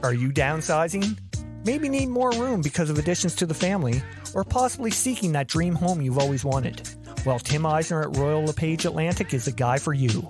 Are you downsizing? Maybe need more room because of additions to the family, or possibly seeking that dream home you've always wanted? Well, Tim Eisner at Royal LePage Atlantic is the guy for you.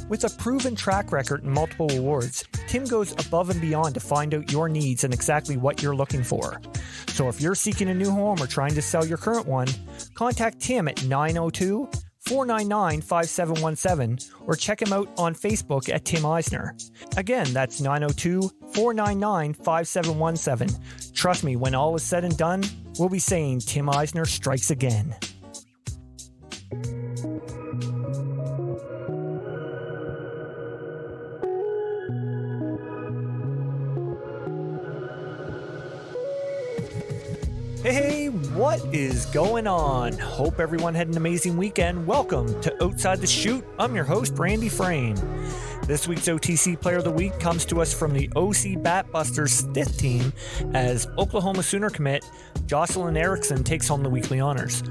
With a proven track record and multiple awards, Tim goes above and beyond to find out your needs and exactly what you're looking for. So if you're seeking a new home or trying to sell your current one, contact Tim at 902-499-5717 or check him out on Facebook at Tim Eisner. Again, that's 902-499-5717. Trust me, when all is said and done, we'll be saying Tim Eisner strikes again. Hey, what is going on? Hope everyone had an amazing weekend. Welcome to Outside the Chute. I'm your host, Randy Frame. This week's OTC Player of the Week comes to us from the OC Batbusters 5th team as Oklahoma Sooner commit Jocelyn Erickson takes home the weekly honors.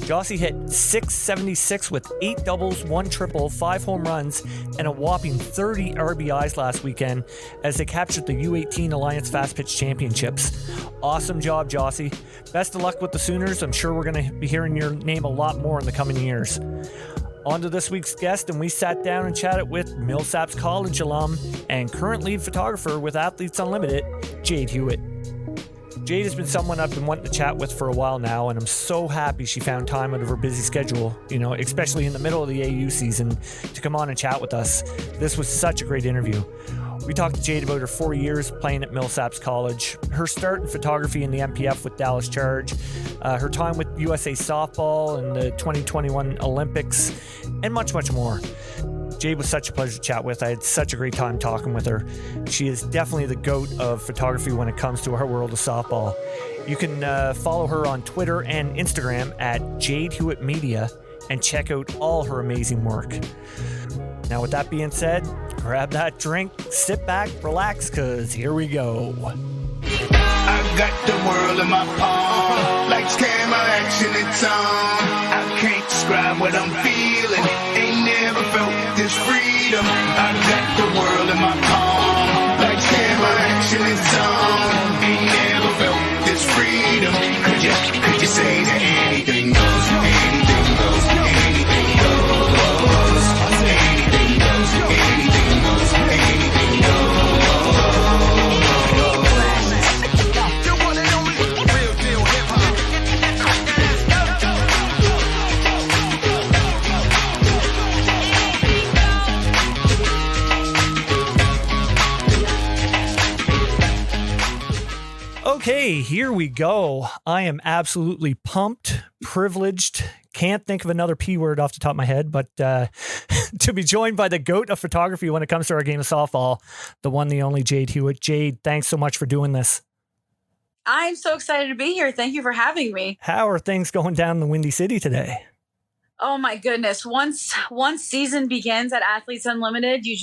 Jossie hit .676 with 8 doubles, 1 triple, 5 home runs, and a whopping 30 RBIs last weekend as they captured the U18 Alliance Fast Pitch Championships. Awesome job, Jossie. Best of luck with the Sooners. I'm sure we're going to be hearing your name a lot more in the coming years. On to this week's guest, and we sat down and chatted with Millsaps College alum and current lead photographer with Athletes Unlimited, Jade Hewitt. Jade has been someone I've been wanting to chat with for a while now, and I'm so happy she found time out of her busy schedule, especially in the middle of the AU season, to come on and chat with us. This was such a great interview. We talked to Jade about her 4 years playing at Millsaps College, her start in photography in the MPF with Dallas Charge, her time with USA Softball and the 2021 Olympics, and much, much more. Jade was such a pleasure to chat with. I had such a great time talking with her. She is definitely the GOAT of photography when it comes to our world of softball. You can follow her on Twitter and Instagram at Jade Hewitt Media and check out all her amazing work. Now, with that being said, grab that drink, sit back, relax, because here we go. I got the world in my palm, like camera action, it's on. I can't describe what I'm feeling, ain't never felt this freedom. I got the world in my palm, like camera action, it's on. Ain't never felt this freedom. Could you say that anything goes, anything goes, anything goes, anything goes, anything goes, anything goes. Okay, here we go. I am absolutely pumped, privileged. Can't think of another P word off the top of my head, but to be joined by the GOAT of photography when it comes to our game of softball, the one, the only Jade Hewitt. Jade, thanks so much for doing this. I'm so excited to be here. Thank you for having me. How are things going down in the Windy City today? Oh my goodness. Once season begins at Athletes Unlimited, you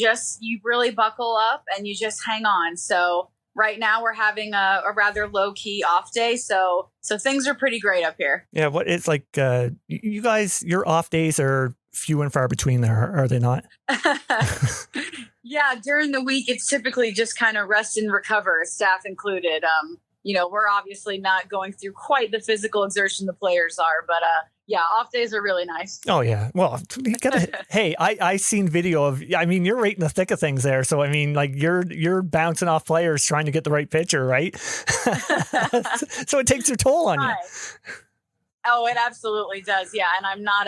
really buckle up and you just hang on. So right now we're having a rather low key off day. So things are pretty great up here. Yeah. What it's like, you guys, your off days are few and far between there, are they not? Yeah. During the week, it's typically just kind of rest and recover, staff included. We're obviously not going through quite the physical exertion the players are, but yeah, off days are really nice. Oh yeah. Well, you gotta, hey, I seen video of, you're right in the thick of things there. So, like you're bouncing off players trying to get the right pitcher, right? So it takes their toll on you. Oh, it absolutely does. Yeah. And I'm not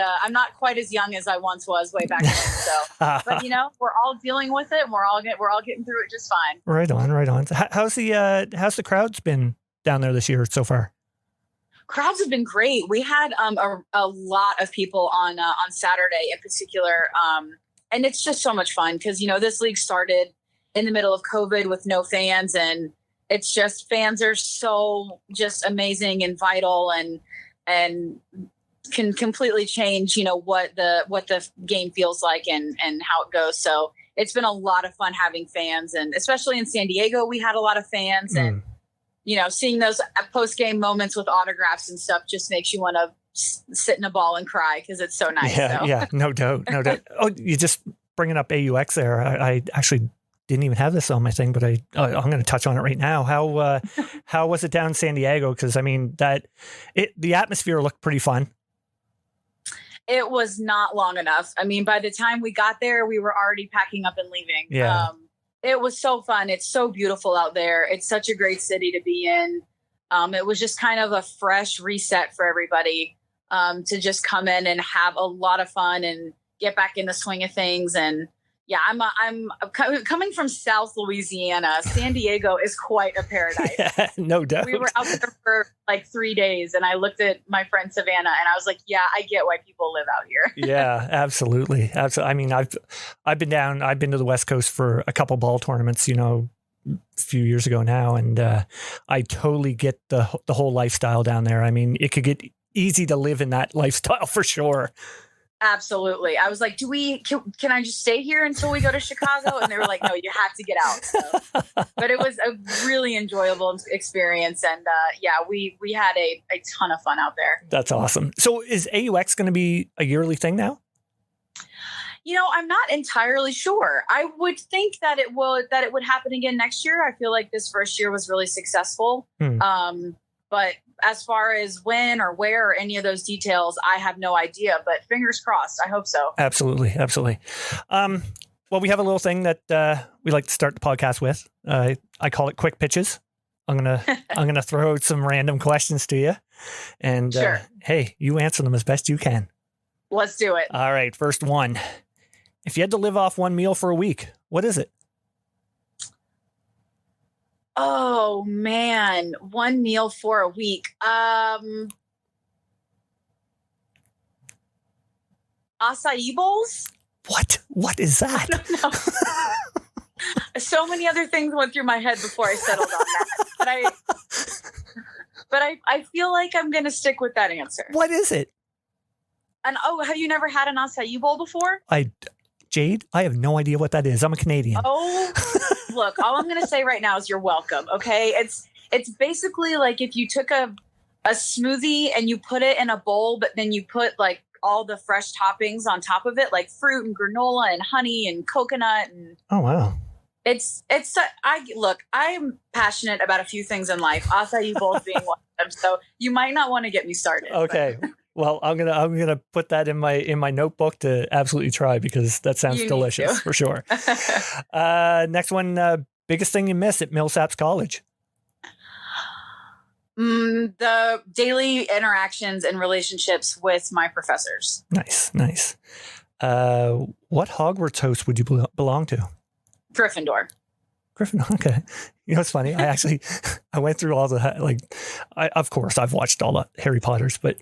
quite as young as I once was way back then. So, but we're all dealing with it and we're all getting through it just fine. Right on. So how's the crowds been down there this year so far? Crowds have been great. We had a lot of people on Saturday in particular. And it's just so much fun because, this league started in the middle of COVID with no fans. And it's just fans are so just amazing and vital and can completely change, what the game feels like and how it goes. So it's been a lot of fun having fans. And especially in San Diego, we had a lot of fans and seeing those post-game moments with autographs and stuff just makes you want to sit in a ball and cry because it's so nice. Yeah, no doubt. Oh, you just bringing up AUX there. I actually didn't even have this on my thing, but I'm going to touch on it right now. How was it down in San Diego? Because I mean the atmosphere looked pretty fun. It was not long enough. I mean, by the time we got there, we were already packing up and leaving. Yeah. It was so fun. It's so beautiful out there. It's such a great city to be in. It was just kind of a fresh reset for everybody to just come in and have a lot of fun and get back in the swing of things. And yeah, I'm coming from South Louisiana. San Diego is quite a paradise. Yeah, no doubt. We were out there for like 3 days, and I looked at my friend Savannah, and I was like, "Yeah, I get why people live out here." Yeah, absolutely. I mean, I've been to the West Coast for a couple ball tournaments, a few years ago now, and I totally get the whole lifestyle down there. I mean, it could get easy to live in that lifestyle for sure. Absolutely. I was like, can I just stay here until we go to Chicago? And they were like, no, you have to get out. So, but it was a really enjoyable experience. And we had a ton of fun out there. That's awesome. So is AUX going to be a yearly thing now? I'm not entirely sure. I would think that it would happen again next year. I feel like this first year was really successful. But as far as when or where or any of those details, I have no idea, but fingers crossed. I hope so. Absolutely. Absolutely. Well, we have a little thing that we like to start the podcast with. I call it quick pitches. I'm going to throw out some random questions to you, and sure. Hey, you answer them as best you can. Let's do it. All right. First one. If you had to live off one meal for a week, what is it? Oh man, one meal for a week. Acai bowls? What is that? I don't know. So many other things went through my head before I settled on that. But I feel like I'm going to stick with that answer. What is it? And have you never had an acai bowl before? Jade, I have no idea what that is. I'm a Canadian. Oh, look, all I'm going to say right now is you're welcome. Okay. It's basically like if you took a smoothie and you put it in a bowl, but then you put like all the fresh toppings on top of it, like fruit and granola and honey and coconut. And oh, wow. I'm passionate about a few things in life. Acai bowls being one of them. So you might not want to get me started. Okay. But. Well, I'm gonna put that in my notebook to absolutely try, because that sounds delicious for sure. Next one, biggest thing you miss at Millsaps College? The daily interactions and relationships with my professors. Nice. What Hogwarts house would you belong to? Gryffindor. Okay. It's funny. I went through all the, of course I've watched all the Harry Potters, but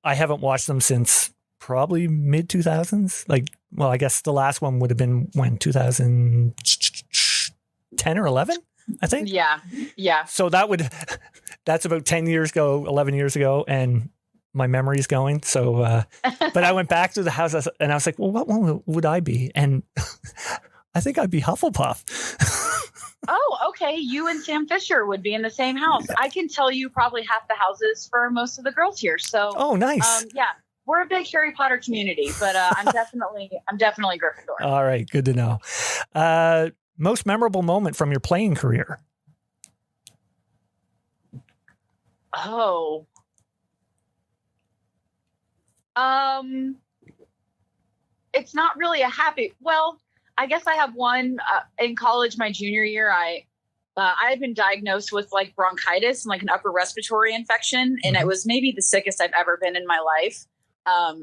I haven't watched them since probably mid 2000s. I guess the last one would have been when 2010 or 11, I think. Yeah. So that's about 10 years ago, 11 years ago. And my memory's going. So, but I went back to the house and I was like, well, what one would I be? And I think I'd be Hufflepuff. Oh, okay. You and Sam Fisher would be in the same house. I can tell you probably half the houses for most of the girls here. So, oh, nice. Yeah, we're a big Harry Potter community, but I'm definitely Gryffindor. All right, good to know. Most memorable moment from your playing career? Oh, it's not really a happy. Well, I guess I have one in college. My junior year, I had been diagnosed with like bronchitis and like an upper respiratory infection, and it was maybe the sickest I've ever been in my life.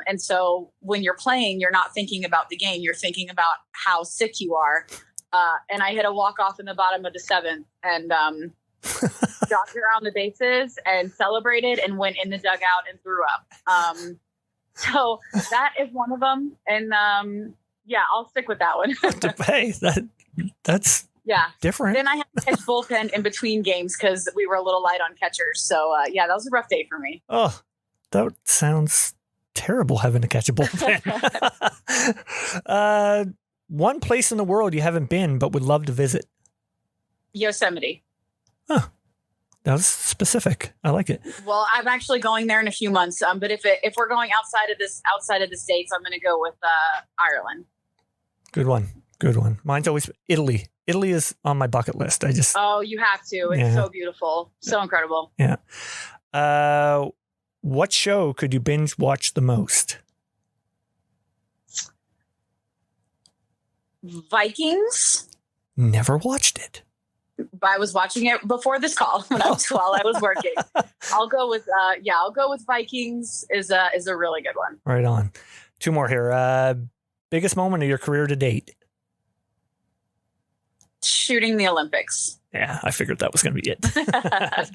And so when you're playing, you're not thinking about the game; you're thinking about how sick you are. And I hit a walk off in the bottom of the seventh, and jogged around the bases and celebrated, and went in the dugout and threw up. So that is one of them, and yeah, I'll stick with that one. Hey, that's different. Then I had to catch bullpen in between games because we were a little light on catchers. So that was a rough day for me. Oh, that sounds terrible, having to catch a bullpen. One place in the world you haven't been but would love to visit? Yosemite. Huh. That was specific. I like it. Well, I'm actually going there in a few months. But if we're going outside of the States, I'm going to go with Ireland. Good one. Mine's always Italy. Italy is on my bucket list. Oh, you have to. It's so beautiful. So incredible. Yeah. What show could you binge watch the most? Vikings. Never watched it. I was watching it before this call while I was working. I'll go with Vikings is a really good one. Right on. Two more here. Biggest moment of your career to date? Shooting the Olympics. Yeah, I figured that was going to be it.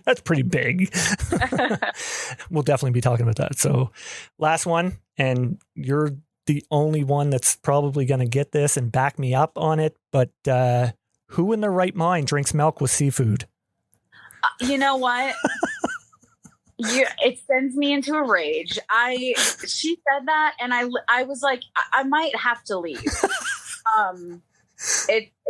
That's pretty big. We'll definitely be talking about that. So last one, and you're the only one that's probably going to get this and back me up on it. But who in their right mind drinks milk with seafood? You know what? It sends me into a rage. She said that, and I was like, I might have to leave.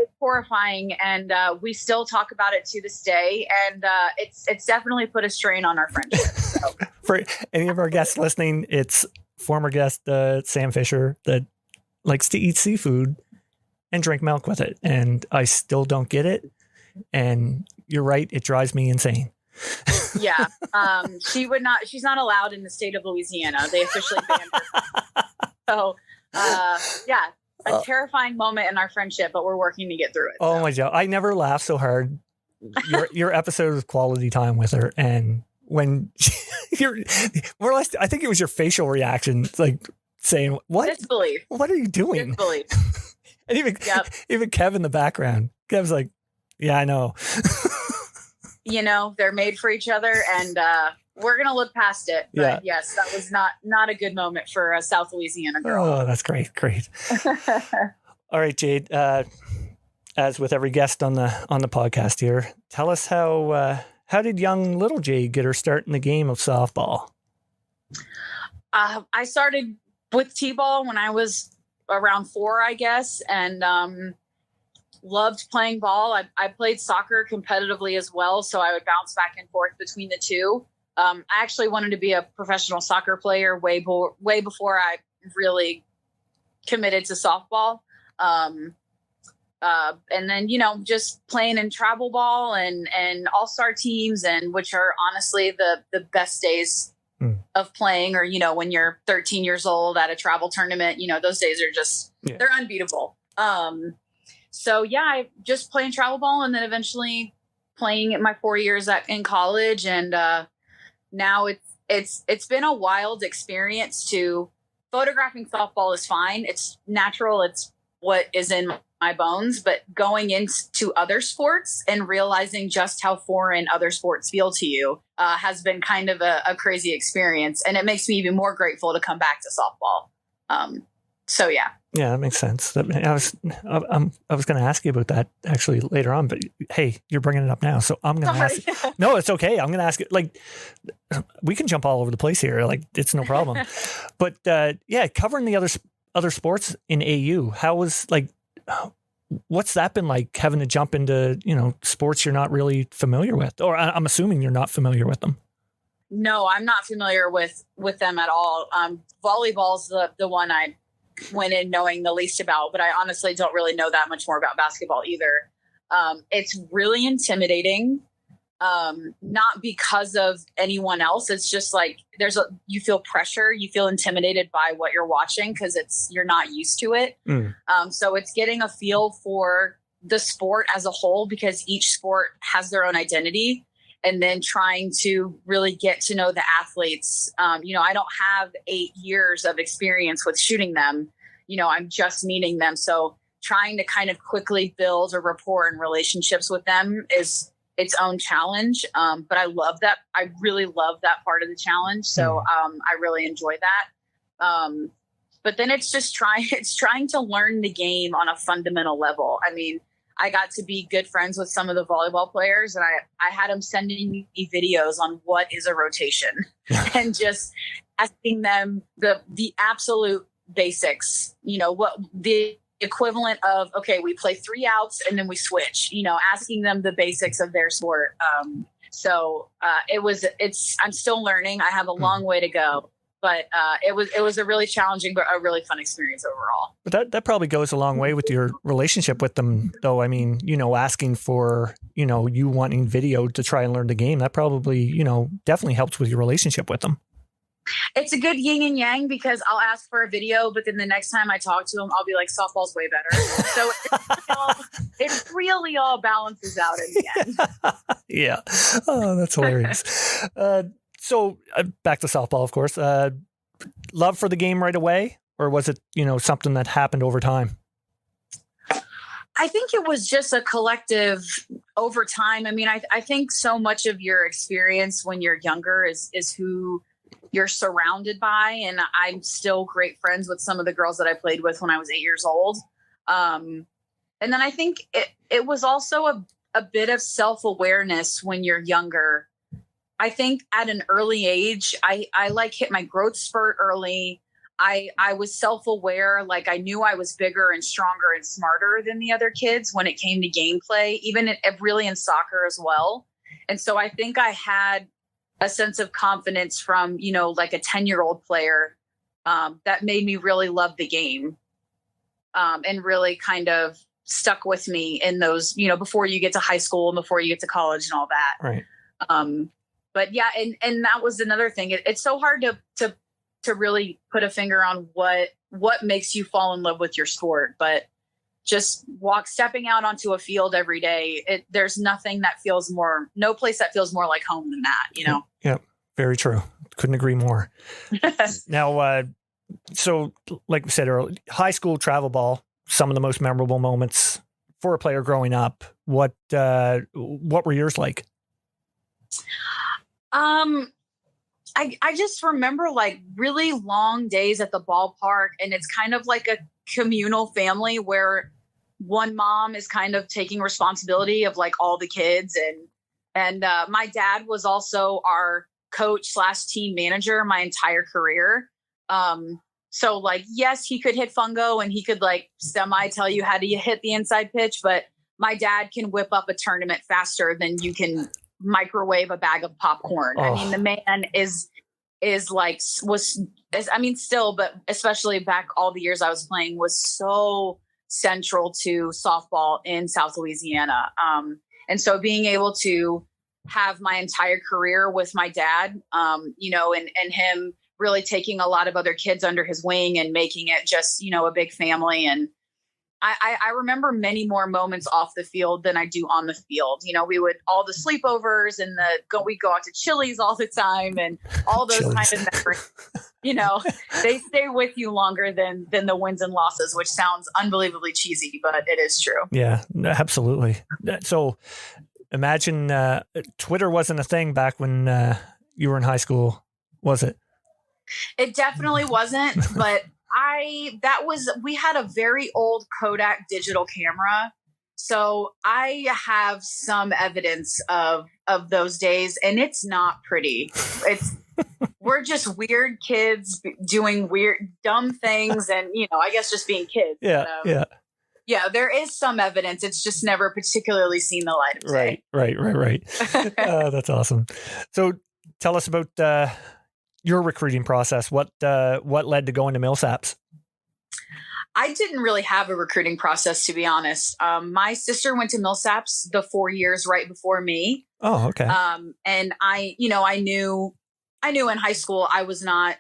It's horrifying, and we still talk about it to this day, and it's definitely put a strain on our friendship. So. For any of our guests listening, it's former guest Sam Fisher that likes to eat seafood and drink milk with it, and I still don't get it. And you're right, it drives me insane. Yeah, she's not allowed in the state of Louisiana. They officially banned her. So, yeah. A terrifying moment in our friendship, but we're working to get through it. Oh my God. I never laughed so hard. Your episode was quality time with her. And when you're more or less, I think it was your facial reaction, like saying, what? Disbelief. What are you doing? Disbelief. And even Kev in the background, Kev's like, yeah, I know. They're made for each other, and we're going to look past it. But yes, that was not a good moment for a South Louisiana girl. Oh, that's great. Great. All right, Jade, as with every guest on the podcast here, tell us how did young little Jade get her start in the game of softball? I started with T-ball when I was around 4, I guess. And, loved playing ball. I played soccer competitively as well. So I would bounce back and forth between the two. I actually wanted to be a professional soccer player way before I really committed to softball. And then, just playing in travel ball and all-star teams, and which are honestly the best days of playing, or, when you're 13 years old at a travel tournament, those days are just, they're unbeatable. So yeah, I just playing travel ball, and then eventually playing at my 4 years in college. And, now it's been a wild experience. To photographing softball is fine. It's natural. It's what is in my bones, but going into other sports and realizing just how foreign other sports feel to you, has been kind of a crazy experience. And it makes me even more grateful to come back to softball. So yeah. Yeah, that makes sense. I was going to ask you about that actually later on, but hey, you're bringing it up now, so I'm going to ask. No, it's okay. I'm going to ask it. Like, we can jump all over the place here. Like, it's no problem. But covering the other sports in AU, how was what's that been like, having to jump into sports you're not really familiar with, or I'm assuming you're not familiar with them. No, I'm not familiar with them at all. Volleyball's the one I went in knowing the least about, but I honestly don't really know that much more about basketball either. It's really intimidating, not because of anyone else. It's just like you feel pressure, you feel intimidated by what you're watching because you're not used to it. So it's getting a feel for the sport as a whole, because each sport has their own identity, and then trying to really get to know the athletes. I don't have 8 years of experience with shooting them. I'm just meeting them. So trying to kind of quickly build a rapport and relationships with them is its own challenge. But I love that. I really love that part of the challenge. So I really enjoy that. But then it's just trying to learn the game on a fundamental level. I mean, I got to be good friends with some of the volleyball players, and I had them sending me videos on what is a rotation and just asking them the absolute basics, what the equivalent of, okay, we play 3 outs and then we switch, asking them the basics of their sport. I'm still learning. I have a long way to go, But it was a really challenging, but a really fun experience overall. But that probably goes a long way with your relationship with them, though. I mean, asking for, you wanting video to try and learn the game, that probably, definitely helps with your relationship with them. It's a good yin and yang, because I'll ask for a video, but then the next time I talk to him, I'll be like, softball's way better. So it really all balances out in the end. Yeah. Oh, that's hilarious. So back to softball, of course. Love for the game right away, or was it, something that happened over time? I think it was just a collective over time. I mean, I think so much of your experience when you're younger is who you're surrounded by. And I'm still great friends with some of the girls that I played with when I was 8 years old. And then I think it was also a bit of self-awareness when you're younger. I think at an early age, I hit my growth spurt early. I was self-aware. Like, I knew I was bigger and stronger and smarter than the other kids when it came to gameplay, even really in soccer as well. And so I think I had a sense of confidence from, like a 10-year-old player that made me really love the game and really kind of stuck with me in those, before you get to high school and before you get to college and all that. Right. But yeah, and that was another thing. It's so hard to really put a finger on what makes you fall in love with your sport, but just stepping out onto a field every day. There's no place that feels more like home than that, Yeah, very true. Couldn't agree more. Now, so like we said earlier, high school travel ball, some of the most memorable moments for a player growing up. What were yours like? I just remember like really long days at the ballpark, and it's kind of like a communal family where one mom is kind of taking responsibility of like all the kids. And my dad was also our coach / team manager my entire career. So like, yes, he could hit fungo and he could like semi tell you how to hit the inside pitch, but my dad can whip up a tournament faster than you can microwave a bag of popcorn. Oh. I mean, the man still, but especially back all the years I was playing, was so central to softball in South Louisiana. And so being able to have my entire career with my dad, and him really taking a lot of other kids under his wing and making it just, a big family. And I remember many more moments off the field than I do on the field. We would all the sleepovers and we go out to Chili's all the time and all those kind of memories. They stay with you longer than the wins and losses, which sounds unbelievably cheesy, but it is true. Yeah, absolutely. So imagine Twitter wasn't a thing back when you were in high school, was it? It definitely wasn't, but we had a very old Kodak digital camera. So I have some evidence of those days, and it's not pretty. We're just weird kids doing weird, dumb things. And, I guess just being kids. Yeah. Yeah, there is some evidence. It's just never particularly seen the light of day. Right. That's awesome. So tell us about your recruiting process. What led to going to Millsaps? I didn't really have a recruiting process, to be honest. My sister went to Millsaps the 4 years right before me. Oh, okay. And I knew in high school I was not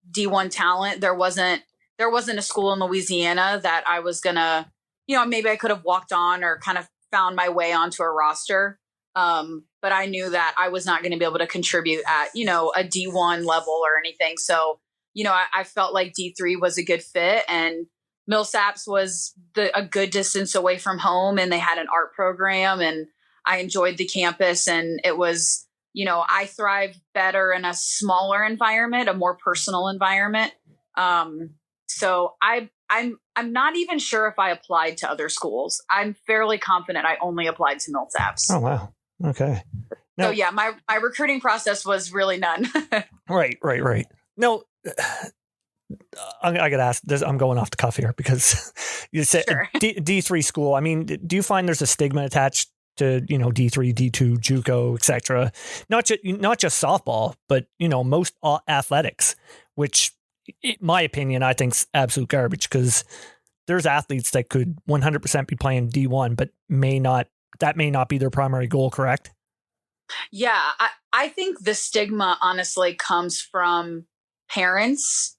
D1 talent. There wasn't a school in Louisiana that I was gonna, maybe I could have walked on or kind of found my way onto a roster. But I knew that I was not going to be able to contribute at, a D1 level or anything. So, I felt like D3 was a good fit, and Millsaps was a good distance away from home, and they had an art program, and I enjoyed the campus, and it was, I thrive better in a smaller environment, a more personal environment. So I'm not even sure if I applied to other schools. I'm fairly confident I only applied to Millsaps. Oh, wow. Okay. So yeah, my recruiting process was really none. Right. No, I got to ask this. I'm going off the cuff here because you said Sure. D3 school. I mean, do you find there's a stigma attached to, D3, D2, JUCO, et cetera? Not just softball, but, most athletics. which, in my opinion, I think's absolute garbage because there's athletes that could 100% be playing D1, but that may not be their primary goal, correct? Yeah, I think the stigma honestly comes from parents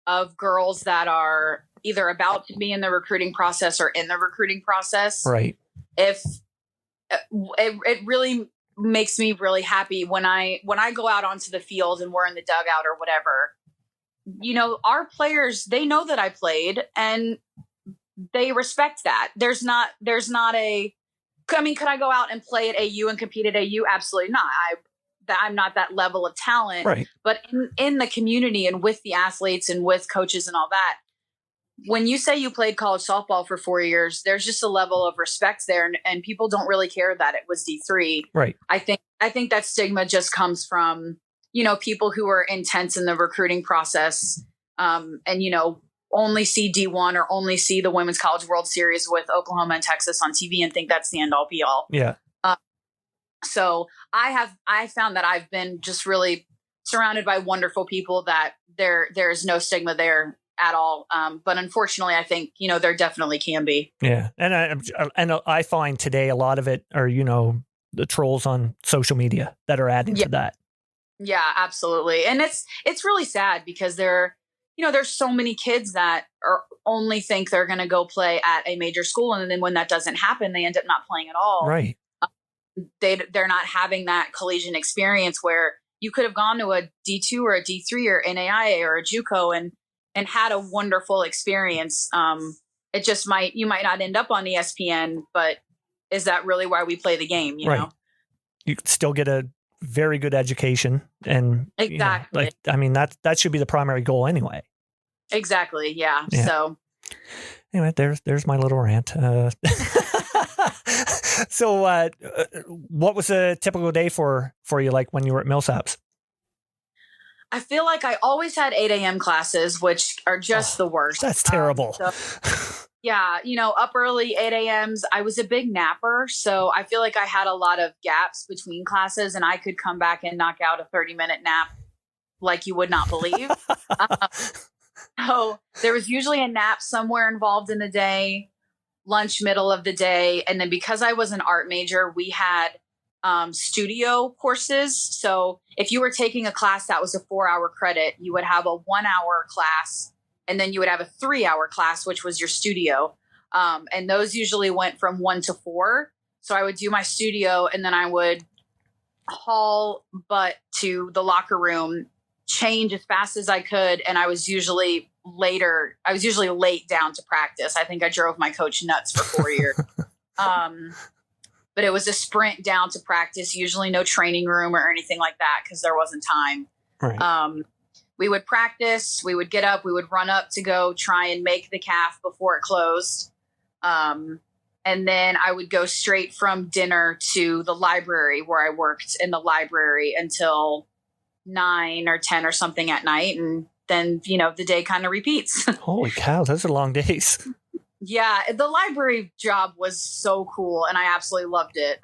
of girls that are either about to be in the recruiting process or in the recruiting process. Right. If it really makes me really happy when I go out onto the field and we're in the dugout or whatever, our players, they know that I played and they respect that. There's not could I go out and play at AU and compete at AU? Absolutely not. I'm not that level of talent, right. But in the community and with the athletes and with coaches and all that, when you say you played college softball for 4 years, there's just a level of respect there, and people don't really care that it was D3. Right. I think that stigma just comes from, people who are intense in the recruiting process, and, only see D1 or only see the Women's College World Series with Oklahoma and Texas on TV and think that's the end all be all. Yeah. So I found that I've been just really surrounded by wonderful people that there's no stigma there at all. But unfortunately, I think, there definitely can be. Yeah. And I find today a lot of it are, the trolls on social media that are adding to that. Yeah, absolutely. And it's really sad because there's so many kids that only think they're going to go play at a major school. And then when that doesn't happen, they end up not playing at all. Right. They're not having that collegiate experience where you could have gone to a D2 or a D3 or NAIA or a JUCO and had a wonderful experience. It just you might not end up on ESPN, but is that really why we play the game? You know, you could still get a very good education and exactly. That should be the primary goal anyway. Exactly. Yeah. So anyway, there's my little rant. So, what was a typical day for you, like when you were at Millsaps? I feel like I always had 8 a.m. classes, which are just the worst. That's terrible. Yeah, up early, 8 a.m.s. I was a big napper, so I feel like I had a lot of gaps between classes, and I could come back and knock out a 30-minute nap like you would not believe. So there was usually a nap somewhere involved in the day, lunch middle of the day, and then because I was an art major, we had studio courses. So if you were taking a class that was a 4-hour credit, you would have a 1-hour class, and then you would have a 3-hour class, which was your studio. And those usually went from 1 to 4. So I would do my studio, and then I would haul butt to the locker room, change as fast as I could. And I was usually late down to practice. I think I drove my coach nuts for 4 years. But it was a sprint down to practice, usually no training room or anything like that because there wasn't time. Right. We would practice, we would get up, we would run up to go try and make the calf before it closed. And then I would go straight from dinner to the library where I worked in the library until 9 or 10 or something at night. And then, the day kind of repeats. Holy cow, those are long days. Yeah, the library job was so cool and I absolutely loved it.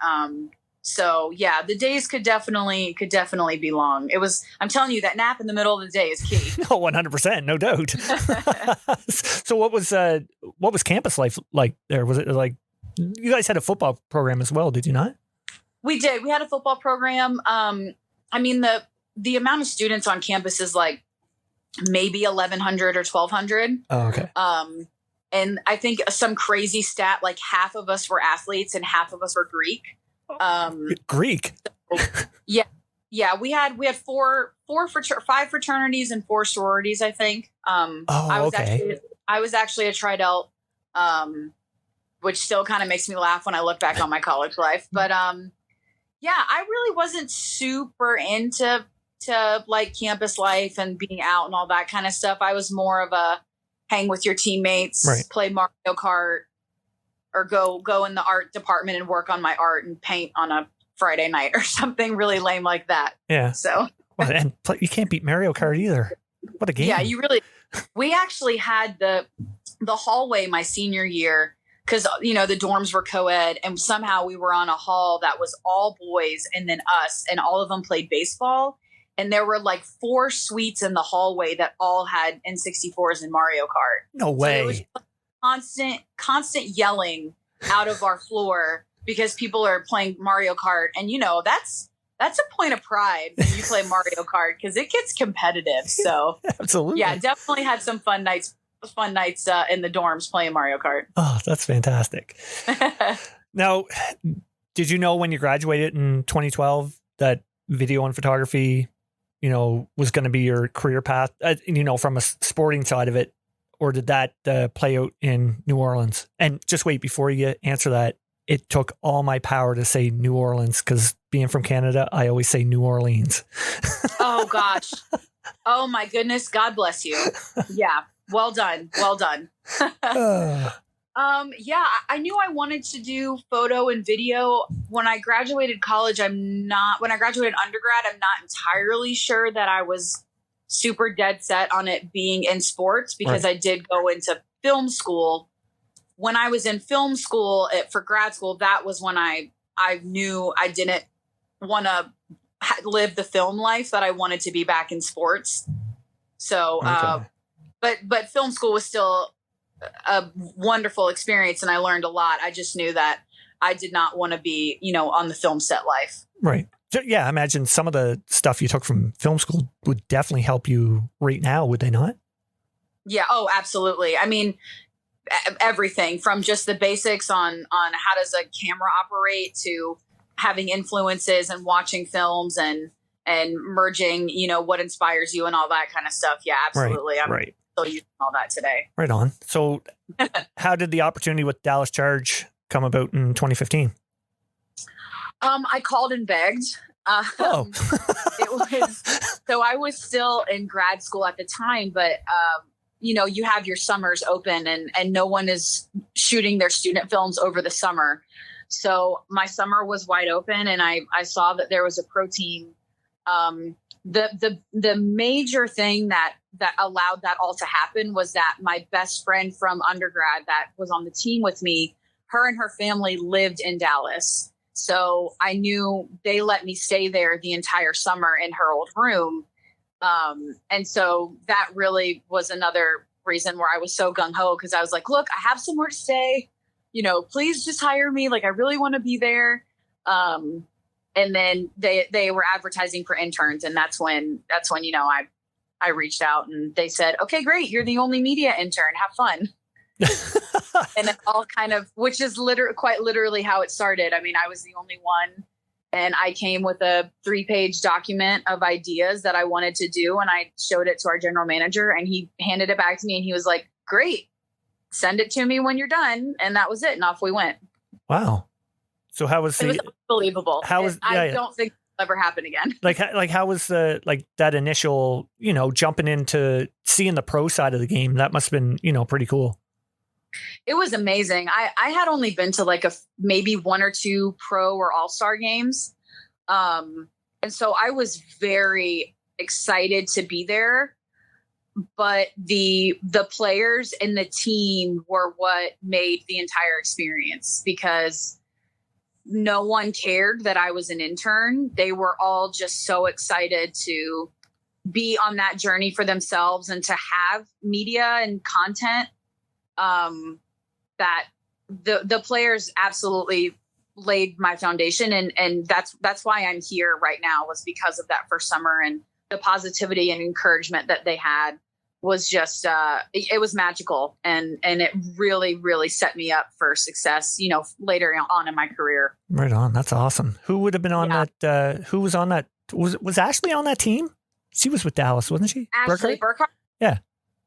So yeah, the days could definitely be long. I'm telling you, that nap in the middle of the day is key. Oh, 100%, no doubt. So what was campus life like there? Was it like, you guys had a football program as well, did you not? We did. We had a football program. The amount of students on campus is like maybe 1,100 or 1,200. Oh, okay. And I think some crazy stat, like half of us were athletes and half of us were Greek. Greek? So, yeah. We had 5 fraternities and 4 sororities, I think. I was actually a Tri-Delt, which still kind of makes me laugh when I look back on my college life. But I really wasn't super into like campus life and being out and all that kind of stuff. I was more of a hang with your teammates, right, play Mario Kart, or go in the art department and work on my art and paint on a Friday night or something really lame like that. Yeah. So and you can't beat Mario Kart either. What a game. Yeah, we actually had the hallway my senior year because, the dorms were co-ed, and somehow we were on a hall that was all boys and then us, and all of them played baseball. and there were like 4 suites in the hallway that all had N64s and Mario Kart. No So way. there was constant yelling out of our floor because people are playing Mario Kart. And, that's a point of pride when you play Mario Kart because it gets competitive. So Absolutely. yeah, definitely had some fun nights in the dorms playing Mario Kart. Oh, that's fantastic. Now, did you know when you graduated in 2012 that video and photography, was going to be your career path, from a sporting side of it, or did that play out in New Orleans? And just wait, before you answer that, it took all my power to say New Orleans because being from Canada, I always say New Orleans. Oh, gosh. Oh, my goodness. God bless you. Yeah. Well done. Well done. Yeah, I knew I wanted to do photo and video. When I graduated college, when I graduated undergrad, I'm not entirely sure that I was super dead set on it being in sports because I did go into film school. When I was in film school for grad school, that was when I knew I didn't want to live the film life, that I wanted to be back in sports. So, but film school was still a wonderful experience and I learned a lot. I just knew that I did not want to be, on the film set life. Right. Yeah. I imagine some of the stuff you took from film school would definitely help you right now. Would they not? Yeah. Oh, absolutely. I mean, everything from just the basics on how does a camera operate to having influences and watching films and merging, what inspires you and all that kind of stuff. Yeah, absolutely. I'm still using all that today. Right on. So how did the opportunity with Dallas Charge come about in 2015? I called and begged. It was, so I was still in grad school at the time, but, you have your summers open and no one is shooting their student films over the summer. So my summer was wide open and I saw that there was a pro team. The major thing that allowed that all to happen was that my best friend from undergrad that was on the team with me, her and her family lived in Dallas. So I knew they let me stay there the entire summer in her old room. And so that really was another reason where I was so gung ho, because I was like, look, I have somewhere to stay, please just hire me. Like, I really want to be there. And then they were advertising for interns. And that's when, I reached out and they said, okay, great. You're the only media intern. Have fun. And it all kind of, which is quite literally how it started. I mean, I was the only one. And I came with a 3-page document of ideas that I wanted to do. And I showed it to our general manager and he handed it back to me and he was like, great, send it to me when you're done. And that was it. And off we went. Wow. So how was it was unbelievable. I don't think it'll ever happen again. Like how was that initial, jumping into seeing the pro side of the game? That must've been, pretty cool. It was amazing. I had only been to maybe 1 or 2 pro or all-star games. And so I was very excited to be there, but the players and the team were what made the entire experience, because no one cared that I was an intern. They were all just so excited to be on that journey for themselves and to have media and content. That the players absolutely laid my foundation. And that's why I'm here right now, was because of that first summer, and the positivity and encouragement that they had was just, it was magical. And it really, really set me up for success, later on in my career. Right on. That's awesome. Who would have been on that? Who was on that? Was Ashley on that team? She was with Dallas, wasn't she? Ashley Burkhart? Yeah.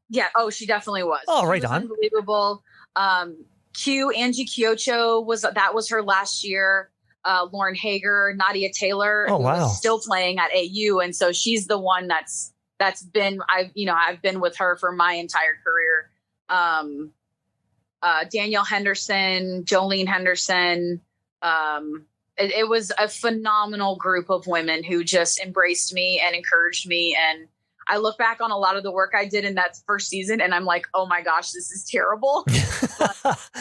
Yeah. Oh, she definitely was. Oh, she right was on. Unbelievable. Angie Kyocho that was her last year. Lauren Hager, Nadia Taylor, who was still playing at AU. And so she's the one that's been, I've been with her for my entire career. Danielle Henderson, Jolene Henderson. It was a phenomenal group of women who just embraced me and encouraged me. And I look back on a lot of the work I did in that first season and I'm like, oh my gosh, this is terrible.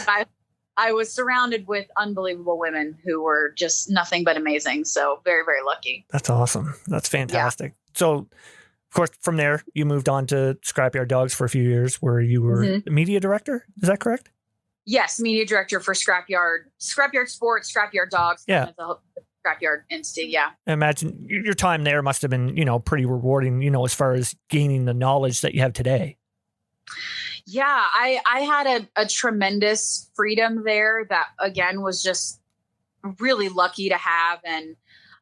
But I was surrounded with unbelievable women who were just nothing but amazing. So very, very lucky. That's awesome. That's fantastic. Yeah. So, of course, from there, you moved on to Scrapyard Dogs for a few years where you were the media director. Is that correct? Yes. Media director for Scrapyard Sports, Scrapyard Dogs. Yeah. The Scrapyard entity. Yeah. I imagine your time there must have been, pretty rewarding, as far as gaining the knowledge that you have today. Yeah, I had a tremendous freedom there that, again, was just really lucky to have. And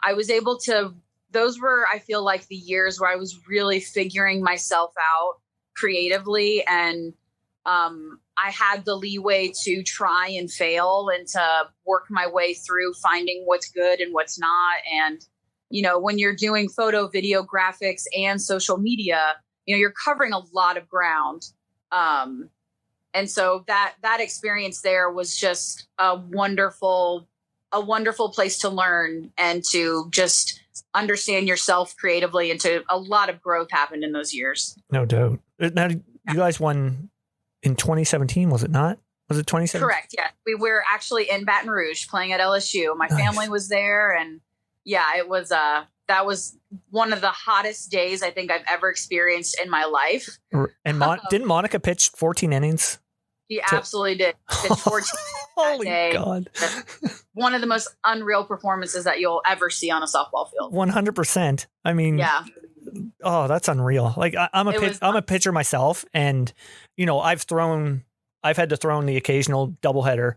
I was able to, those were, I feel like, the years where I was really figuring myself out creatively. And I had the leeway to try and fail and to work my way through finding what's good and what's not. And, when you're doing photo, video, graphics, and social media, you're covering a lot of ground. And so that experience there was just a wonderful place to learn and to just understand yourself creatively, and to a lot of growth happened in those years. No doubt. Now, you guys won in 2017, was it not? Was it 2017? Correct. Yeah. We were actually in Baton Rouge playing at LSU. My family was there, and yeah, it was, that was one of the hottest days I think I've ever experienced in my life. And didn't Monica pitch 14 innings? She absolutely did. Pitch 14 Holy that day. God. One of the most unreal performances that you'll ever see on a softball field. 100%. I mean, yeah. Oh, that's unreal. Like I'm a pitcher myself, and I've had to throw the occasional doubleheader,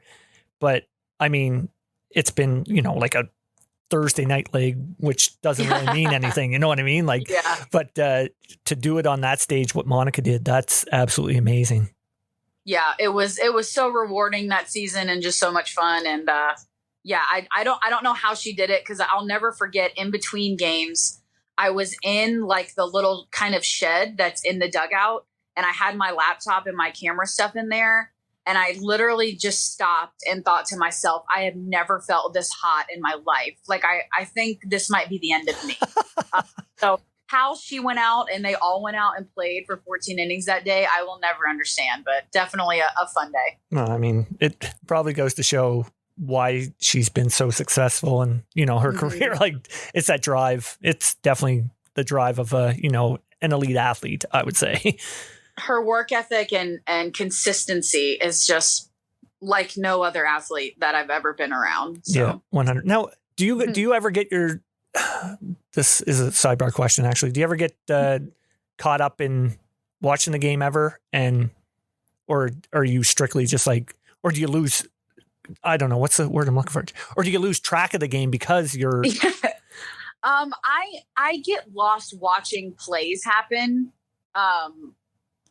but I mean, it's been, like a Thursday night league, which doesn't really mean anything. You know what I mean? Like, yeah. But to do it on that stage, what Monica did, that's absolutely amazing. Yeah, it was so rewarding that season and just so much fun. And yeah, I don't know how she did it, because I'll never forget, in between games, I was in like the little kind of shed that's in the dugout, and I had my laptop and my camera stuff in there. And I literally just stopped and thought to myself, I have never felt this hot in my life. Like, I think this might be the end of me. So how she went out and they all went out and played for 14 innings that day, I will never understand, but definitely a fun day. No, I mean, it probably goes to show why she's been so successful and, her career. Like, it's that drive. It's definitely the drive of an elite athlete, I would say. Her work ethic and consistency is just like no other athlete that I've ever been around. So. Yeah, 100. Now, do you ever get your? This is a sidebar question, actually. Do you ever get caught up in watching the game ever, or are you strictly just like, or do you lose? I don't know what's the word I'm looking for, or do you lose track of the game because you're? I get lost watching plays happen.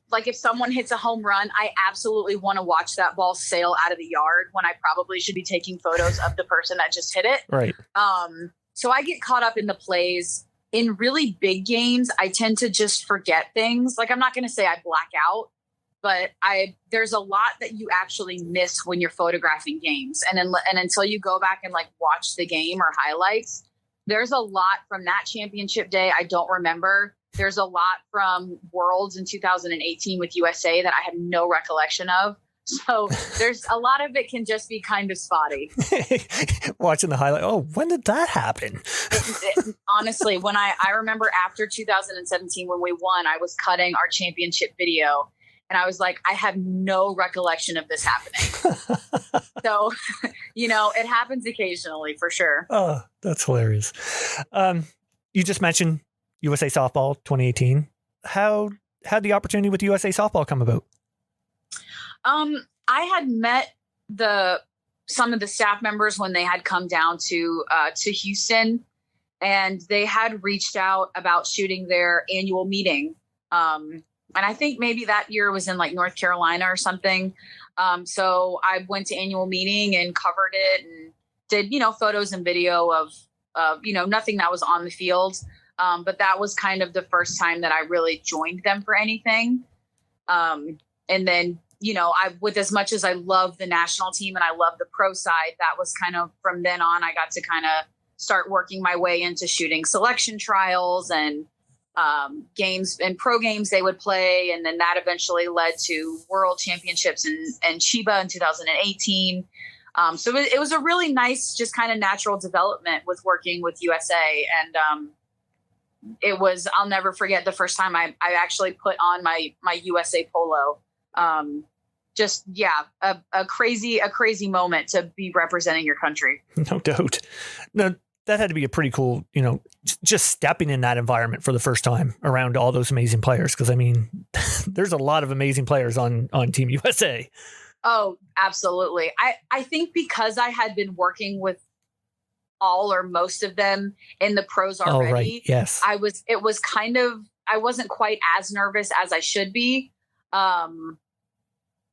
Like if someone hits a home run, I absolutely want to watch that ball sail out of the yard when I probably should be taking photos of the person that just hit it. Right. So I get caught up in the plays. In really big games, I tend to just forget things. Like, I'm not going to say I black out, but there's a lot that you actually miss when you're photographing games. And until you go back and like watch the game or highlights, there's a lot from that championship day I don't remember. There's a lot from Worlds in 2018 with USA that I have no recollection of. So there's a lot of it can just be kind of spotty. Watching the highlight. Oh, when did that happen? Honestly, when I remember after 2017, when we won, I was cutting our championship video and I was like, I have no recollection of this happening. So, it happens occasionally for sure. Oh, that's hilarious. You just mentioned USA Softball 2018. How'd the opportunity with USA Softball come about? I had met some of the staff members when they had come down to Houston, and they had reached out about shooting their annual meeting. And I think maybe that year was in like North Carolina or something. So I went to annual meeting and covered it and did, photos and video of nothing that was on the field. But that was kind of the first time that I really joined them for anything. And then, with as much as I love the national team and I love the pro side, that was kind of from then on, I got to kind of start working my way into shooting selection trials and games and pro games they would play. And then that eventually led to world championships in Chiba in 2018. So it was a really nice, just kind of natural development with working with USA. And it was, I'll never forget the first time I actually put on my USA polo. A crazy moment to be representing your country. No doubt. No, that had to be a pretty cool, just stepping in that environment for the first time around all those amazing players. Cause I mean, there's a lot of amazing players on Team USA. Oh, absolutely. I think because I had been working with all or most of them in the pros already. Oh, right. Yes. I wasn't quite as nervous as I should be.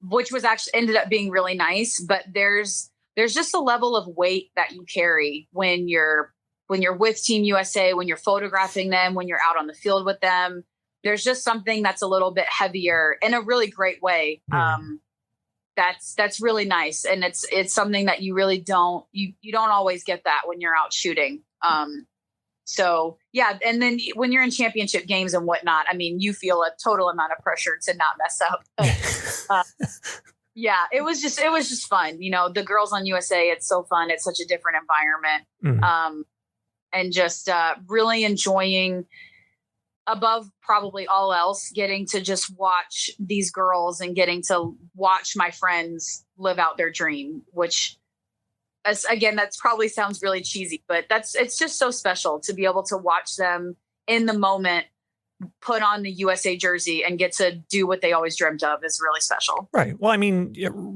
Which was actually ended up being really nice, but there's just a level of weight that you carry when you're with Team USA, when you're photographing them, when you're out on the field with them. There's just something that's a little bit heavier in a really great way. That's really nice. And it's something that you really don't always get that when you're out shooting. So yeah. And then when you're in championship games and whatnot, I mean, you feel a total amount of pressure to not mess up. Yeah, it was just fun. The girls on USA, it's so fun. It's such a different environment. And just really enjoying, above probably all else, getting to just watch these girls and getting to watch my friends live out their dream, which, again, that probably sounds really cheesy, but it's just so special to be able to watch them in the moment, put on the USA jersey and get to do what they always dreamt of is really special. Right. Well, I mean,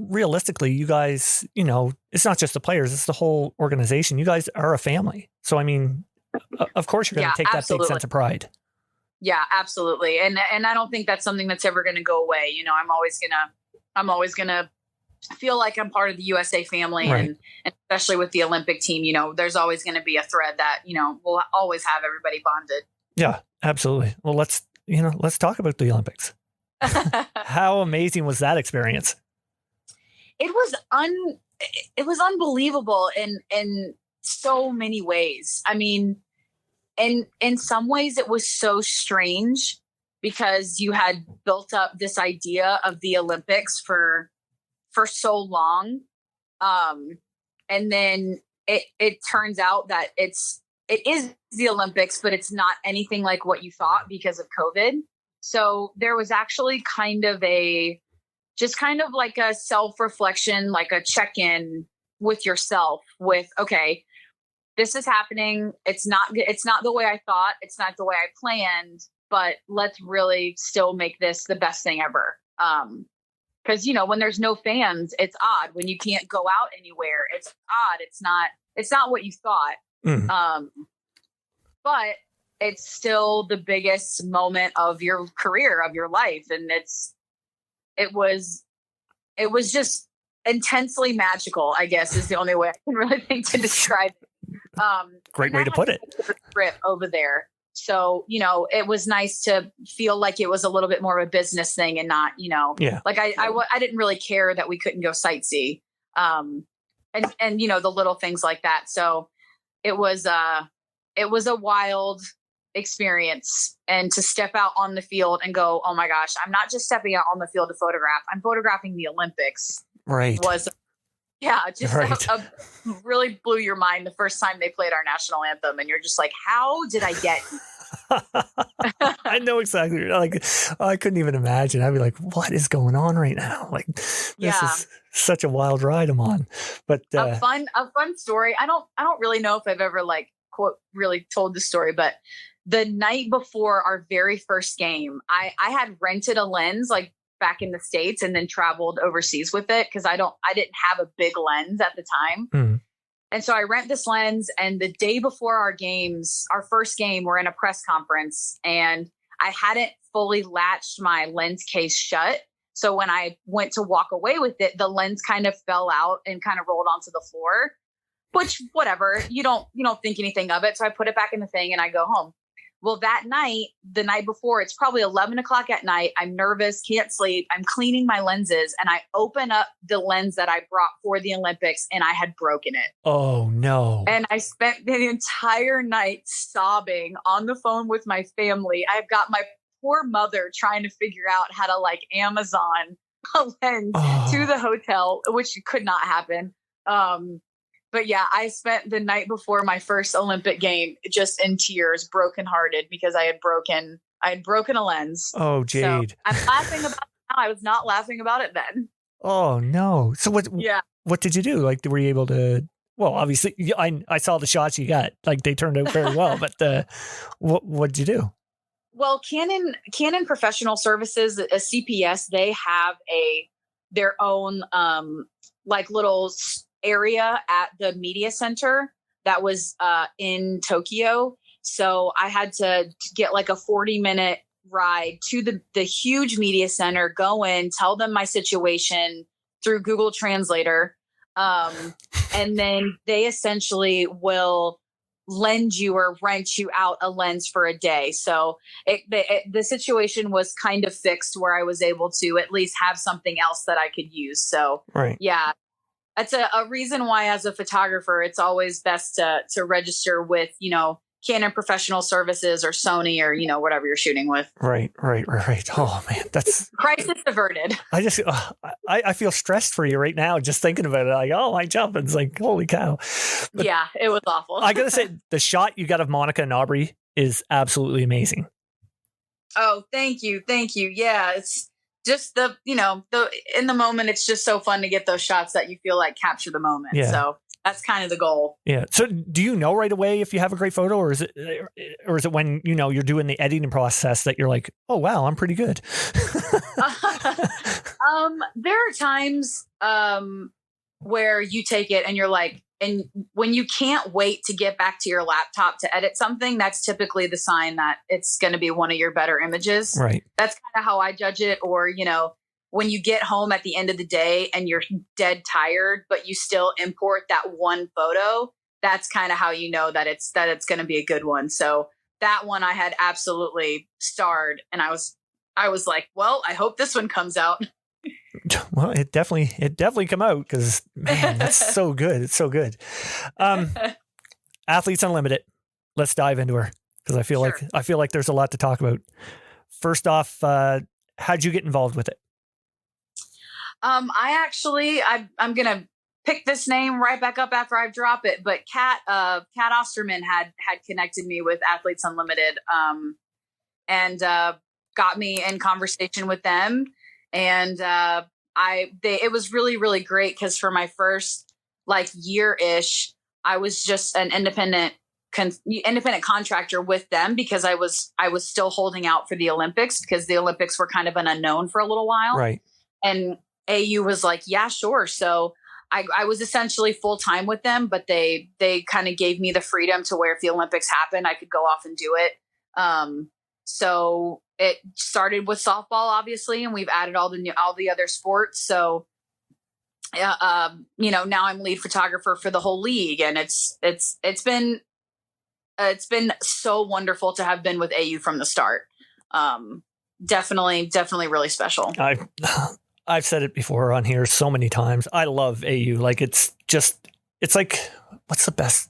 realistically, you guys, it's not just the players, it's the whole organization. You guys are a family. So, I mean, of course you're going to take absolutely. that big sense of pride. Yeah, absolutely. And I don't think that's something that's ever going to go away. I'm always going to feel like I'm part of the USA family. Right. And especially with the Olympic team, there's always going to be a thread that, we'll always have everybody bonded. Yeah, absolutely. Well, let's talk about the Olympics. How amazing was that experience? It was unbelievable in so many ways. I mean, in some ways it was so strange because you had built up this idea of the Olympics for so long. And then it turns out that it is the Olympics, but it's not anything like what you thought because of COVID. So there was actually kind of like a self-reflection, like a check-in with yourself with, okay, this is happening. It's not the way I thought. It's not the way I planned, but let's really still make this the best thing ever. Because, when there's no fans, it's odd. When you can't go out anywhere, it's odd. It's not what you thought. But it's still the biggest moment of your career, of your life. And it was just intensely magical, I guess, is the only way I can really think to describe it. Great way to put it. Trip over there. So, it was nice to feel like it was a little bit more of a business thing and not, like I didn't really care that we couldn't go sightsee. And the little things like that. So it was a wild experience, and to step out on the field and go, oh my gosh, I'm not just stepping out on the field to photograph. I'm photographing the Olympics. Right. Really blew your mind the first time they played our national anthem. And you're just like, how did I get I know exactly. Like, I couldn't even imagine. I'd be like, what is going on right now? Like, this is such a wild ride I'm on. But a fun story. I don't really know if I've ever quote really told the story, but the night before our very first game, I had rented a lens back in the States and then traveled overseas with it because I didn't have a big lens at the time. And so I rent this lens, and the day before our first game, we're in a press conference, and I hadn't fully latched my lens case shut. So when I went to walk away with it, the lens kind of fell out and kind of rolled onto the floor, which whatever, you don't think anything of it. So I put it back in the thing and I go home. Well, that night, the night before, it's probably 11 o'clock at night. I'm nervous, can't sleep. I'm cleaning my lenses, and I open up the lens that I brought for the Olympics, and I had broken it. Oh, no. And I spent the entire night sobbing on the phone with my family. I've got my poor mother trying to figure out how to like Amazon a lens to the hotel, which could not happen. But yeah, I spent the night before my first Olympic game just in tears, brokenhearted, because I had broken a lens. Oh, Jade. So I'm laughing about it now. I was not laughing about it then. Oh, no. So what did you do? Like, were you able to, well, obviously I saw the shots you got, like they turned out very well, but what did you do? Well, Canon Professional Services, a CPS, they have their own like little area at the media center that was in Tokyo. So I had to get like a 40-minute ride to the huge media center, go in, tell them my situation through Google Translator. And then they essentially will lend you or rent you out a lens for a day. So the situation was kind of fixed where I was able to at least have something else that I could use. So yeah, that's a reason why as a photographer, it's always best to register with, Canon Professional Services or Sony or, whatever you're shooting with. Right. Oh man, that's crisis averted. I feel stressed for you right now just thinking about it. Like, oh, I jump. It's like, holy cow. But yeah, it was awful. I gotta say, the shot you got of Monica and Aubrey is absolutely amazing. Oh, thank you. Yeah, it's just in the moment, it's just so fun to get those shots that you feel like capture the moment. Yeah. So that's kind of the goal. Yeah. So do you know right away if you have a great photo, or is it when, you're doing the editing process that you're like, oh, wow, I'm pretty good? There are times where you take it and you're like, and when you can't wait to get back to your laptop to edit something, that's typically the sign that it's going to be one of your better images. Right. That's kind of how I judge it. Or, when you get home at the end of the day and you're dead tired, but you still import that one photo, that's kind of how you know that it's going to be a good one. So that one I had absolutely starred, and I was like, well, I hope this one comes out. Well, it definitely come out, because man, that's so good. It's so good. Athletes Unlimited. Let's dive into her, because I feel like there's a lot to talk about. First off, how'd you get involved with it? I'm going to pick this name right back up after I drop it, but Kat Osterman had connected me with Athletes Unlimited, and got me in conversation with them. And it was really, really great, because for my first like year-ish, I was just an independent contractor with them, because I was still holding out for the Olympics, because the Olympics were kind of an unknown for a little while. Right. And AU was like, yeah, sure. So I was essentially full time with them, but they kind of gave me the freedom to where if the Olympics happened, I could go off and do it. So it started with softball, obviously, and we've added all the other sports. So, now I'm lead photographer for the whole league, and it's been so wonderful to have been with AU from the start. Definitely really special. I've said it before on here so many times. I love AU. Like, it's like, what's the best?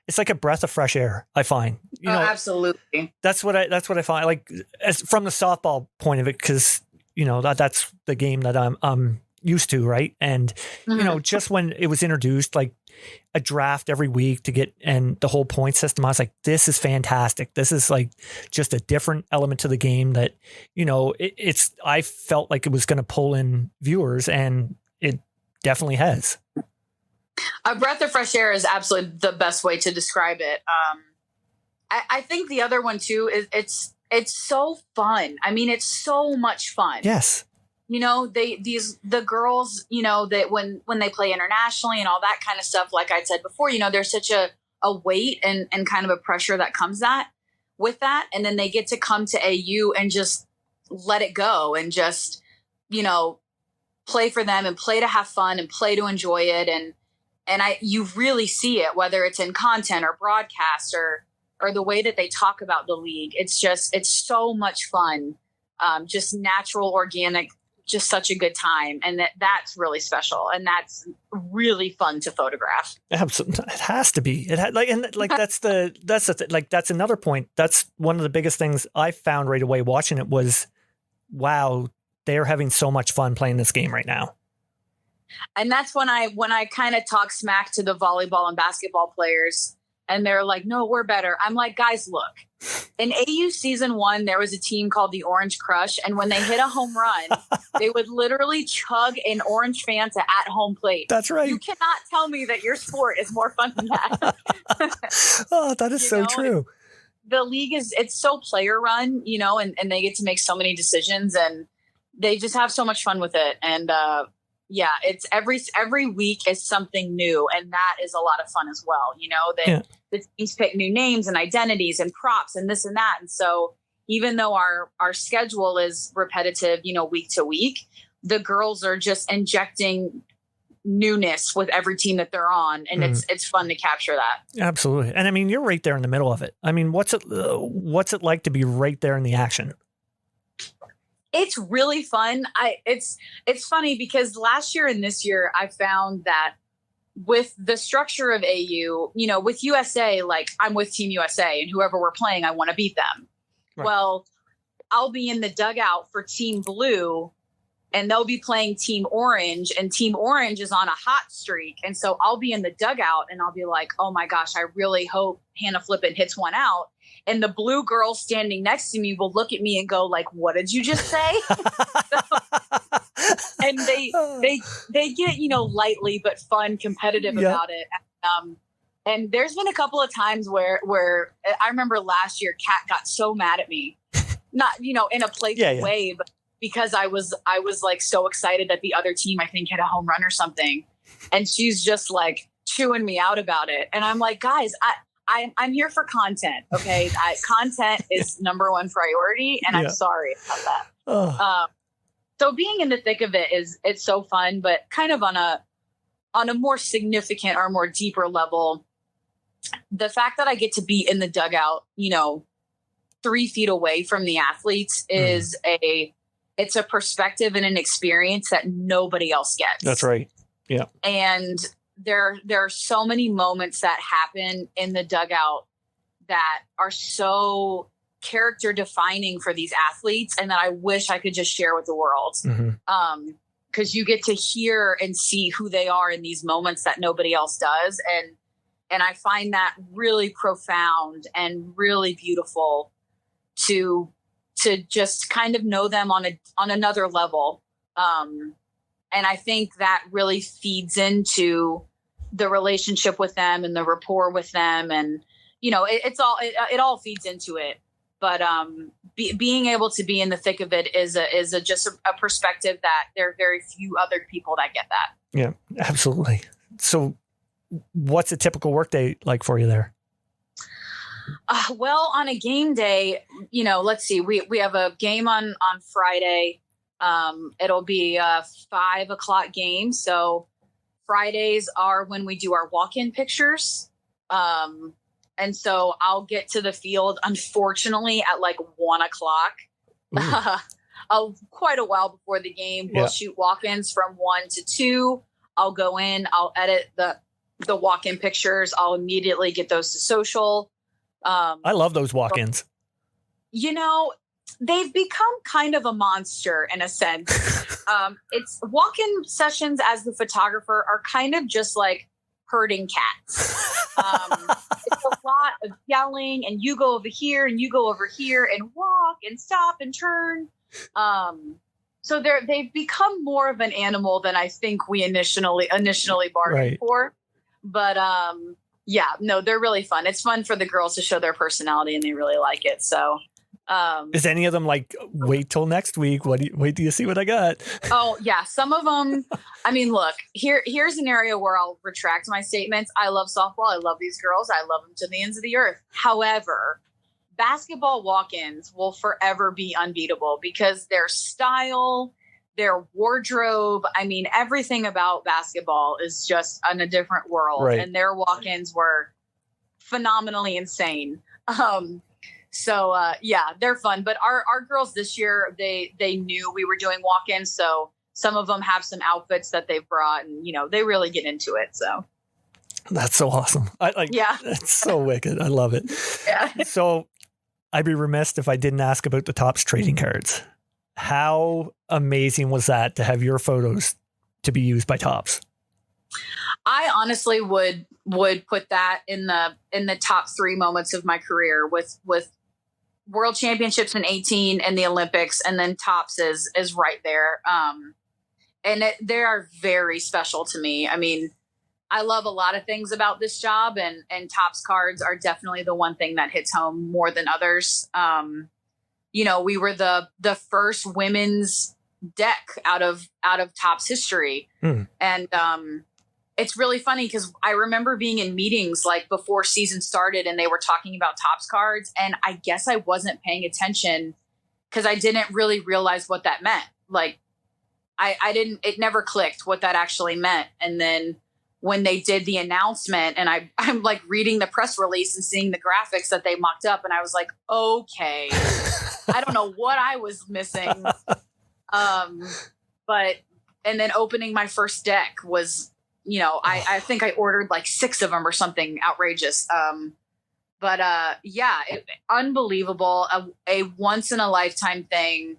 It's like a breath of fresh air, I find. Absolutely. That's what I find, like, as from the softball point of it, because, that's the game that I'm used to, right? And, just when it was introduced, like a draft every week to get, and the whole point system, I was like, this is fantastic. This is like just a different element to the game that, I felt like it was going to pull in viewers, and it definitely has. A breath of fresh air is absolutely the best way to describe it. I think the other one too is it's so fun. I mean, it's so much fun. Yes. The girls, that when they play internationally and all that kind of stuff, like I said before, there's such a weight and kind of a pressure that comes with that. And then they get to come to AU and just let it go and just, play for them and play to have fun and play to enjoy it. And you really see it, whether it's in content or broadcast or, or the way that they talk about the league. It's so much fun. Just natural, organic, just such a good time. And that's really special. And that's really fun to photograph. Absolutely. It has to be. That's another point. That's one of the biggest things I found right away watching it was, wow, they're having so much fun playing this game right now. And that's when I kind of talk smack to the volleyball and basketball players, and they're like, no, we're better. I'm like, guys, look, in AU season 1, there was a team called the Orange Crush. And when they hit a home run, they would literally chug an Orange Fanta at home plate. That's right. You cannot tell me that your sport is more fun than that. Oh, that is so true. The league it's so player run, and they get to make so many decisions, and they just have so much fun with it. And, yeah, it's every week is something new, and that is a lot of fun as well. The teams pick new names and identities and props and this and that. And so even though our schedule is repetitive, week to week, the girls are just injecting newness with every team that they're on, and it's fun to capture that. Absolutely. And I mean, you're right there in the middle of it. I mean, what's it like to be right there in the action? It's really fun. It's funny because last year and this year I found that with the structure of AU, with USA, like I'm with Team USA, and whoever we're playing, I want to beat them. Right. Well, I'll be in the dugout for Team Blue, and they'll be playing Team Orange, and Team Orange is on a hot streak. And so I'll be in the dugout and I'll be like, oh my gosh, I really hope Hannah Flippin hits one out. And the blue girl standing next to me will look at me and go like, what did you just say? And they get, lightly but fun, competitive about it. And there's been a couple of times where I remember last year, Kat got so mad at me, not, in a playful way, but because I was like so excited that the other team, I think, hit a home run or something. And she's just like chewing me out about it. And I'm like, guys, I'm here for content. Okay. Content is number one priority. And I'm sorry about that. So being in the thick of it's so fun, but kind of on a more significant or more deeper level, the fact that I get to be in the dugout, 3 feet away from the athletes is it's a perspective and an experience that nobody else gets. That's right. Yeah. And there are so many moments that happen in the dugout that are so character defining for these athletes, and that I wish I could just share with the world. Because you get to hear and see who they are in these moments that nobody else does. And I find that really profound and really beautiful to just kind of know them on another level. And I think that really feeds into the relationship with them and the rapport with them. And, it all feeds into it. But being able to be in the thick of it is just a perspective that there are very few other people that get that. Yeah, absolutely. So what's a typical workday like for you there? Well, on a game day, let's see, we have a game on Friday. It'll be a 5:00 game. So Fridays are when we do our walk-in pictures. And so I'll get to the field, unfortunately, at like 1:00, quite a while before the game. We'll shoot walk-ins from 1 to 2. I'll go in, I'll edit the walk-in pictures. I'll immediately get those to social. I love those walk-ins. They've become kind of a monster in a sense. It's walk-in sessions as the photographer are kind of just like herding cats. It's a lot of yelling, and you go over here and you go over here and walk and stop and turn. So they've become more of an animal than I think we initially bargained for. But they're really fun. It's fun for the girls to show their personality, and they really like it. So is any of them like, wait till next week? Wait till you see what I got? Oh yeah. Some of them, I mean, look, here's an area where I'll retract my statements. I love softball. I love these girls. I love them to the ends of the earth. However, basketball walk-ins will forever be unbeatable because their style, their wardrobe, I mean, everything about basketball is just in a different world. Right. And their walk-ins were phenomenally insane. Yeah, they're fun. But our girls this year, they knew we were doing walk-ins. So some of them have some outfits that they've brought, and, they really get into it. So that's so awesome. Yeah, it's so wicked. I love it. Yeah. So I'd be remiss if I didn't ask about the Topps trading cards. How amazing was that to have your photos to be used by Topps? I honestly would put that in the top 3 moments of my career, with World Championships in 2018 and the Olympics, and then Topps is right there. And they are very special to me. I mean, I love a lot of things about this job, and Topps cards are definitely the one thing that hits home more than others. We were the first women's deck out of Topps history. And it's really funny because I remember being in meetings like before season started, and they were talking about Topps cards, and I guess I wasn't paying attention because I didn't really realize what that meant. Like it never clicked what that actually meant. And then when they did the announcement, and I'm like reading the press release and seeing the graphics that they mocked up, and I was like, okay, I don't know what I was missing. And then opening my first deck was, I think I ordered like 6 of them or something outrageous. Unbelievable. A once in a lifetime thing.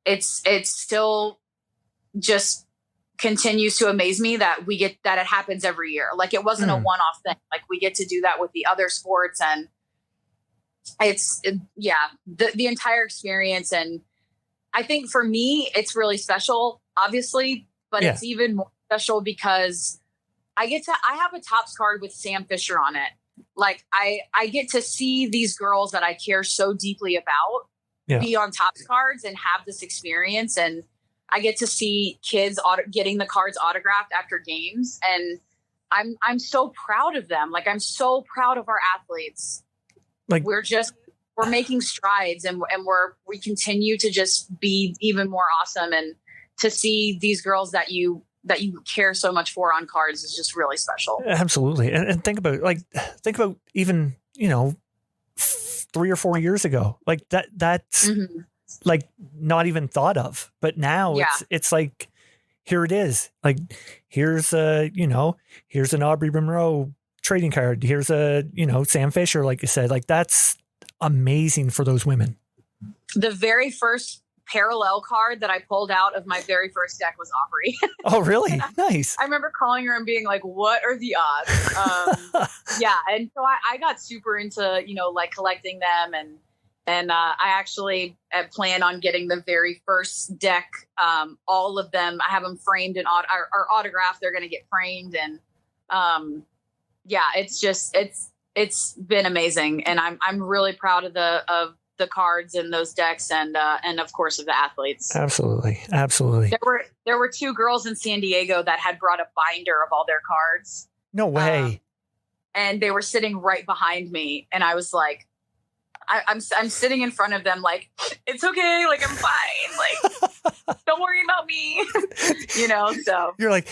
It's still just continues to amaze me that it happens every year. Like, it wasn't a one-off thing. Like, we get to do that with the other sports, and the entire experience. And I think for me, it's really special, obviously, but it's even more special because I have a Topps card with Sam Fisher on it. Like, I get to see these girls that I care so deeply about be on Topps cards and have this experience. And I get to see kids getting the cards autographed after games. And I'm so proud of them. Like, I'm so proud of our athletes. Like, we're making strides, and we continue to just be even more awesome. And to see these girls that you care so much for on cards is just really special. Absolutely. And think about even, 3 or 4 years ago, like that's like not even thought of, but now it's like, here it is. Like, here's an Aubrey Monroe trading card. Here's Sam Fisher, like you said. Like, that's amazing for those women. The very first parallel card that I pulled out of my very first deck was Aubrey. Oh, really? Nice. I remember calling her and being like, what are the odds? And so I got super into, like, collecting them, and I actually plan on getting the very first deck. All of them, I have them framed and are autographed. They're going to get framed. And it's been amazing. And I'm really proud of the cards and those decks, and of course of the athletes. Absolutely. There were 2 girls in San Diego that had brought a binder of all their cards. No way. And they were sitting right behind me, and I was like, I'm sitting in front of them, like, it's okay, like, I'm fine, like, don't worry about me. So you're like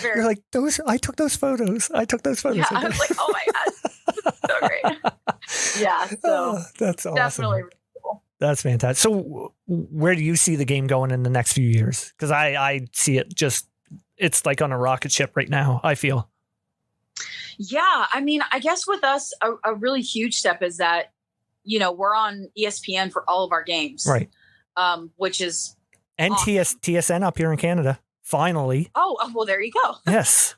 I took those photos. Yeah, I was like, oh my god, so great. Yeah, so that's awesome. Definitely. That's fantastic. So where do you see the game going in the next few years? Because I see it it's like on a rocket ship right now, I feel. Yeah. I mean, I guess with us, a really huge step is that, we're on ESPN for all of our games. Right. Which is. And awesome. TSN up here in Canada, finally. Oh, well, there you go. Yes.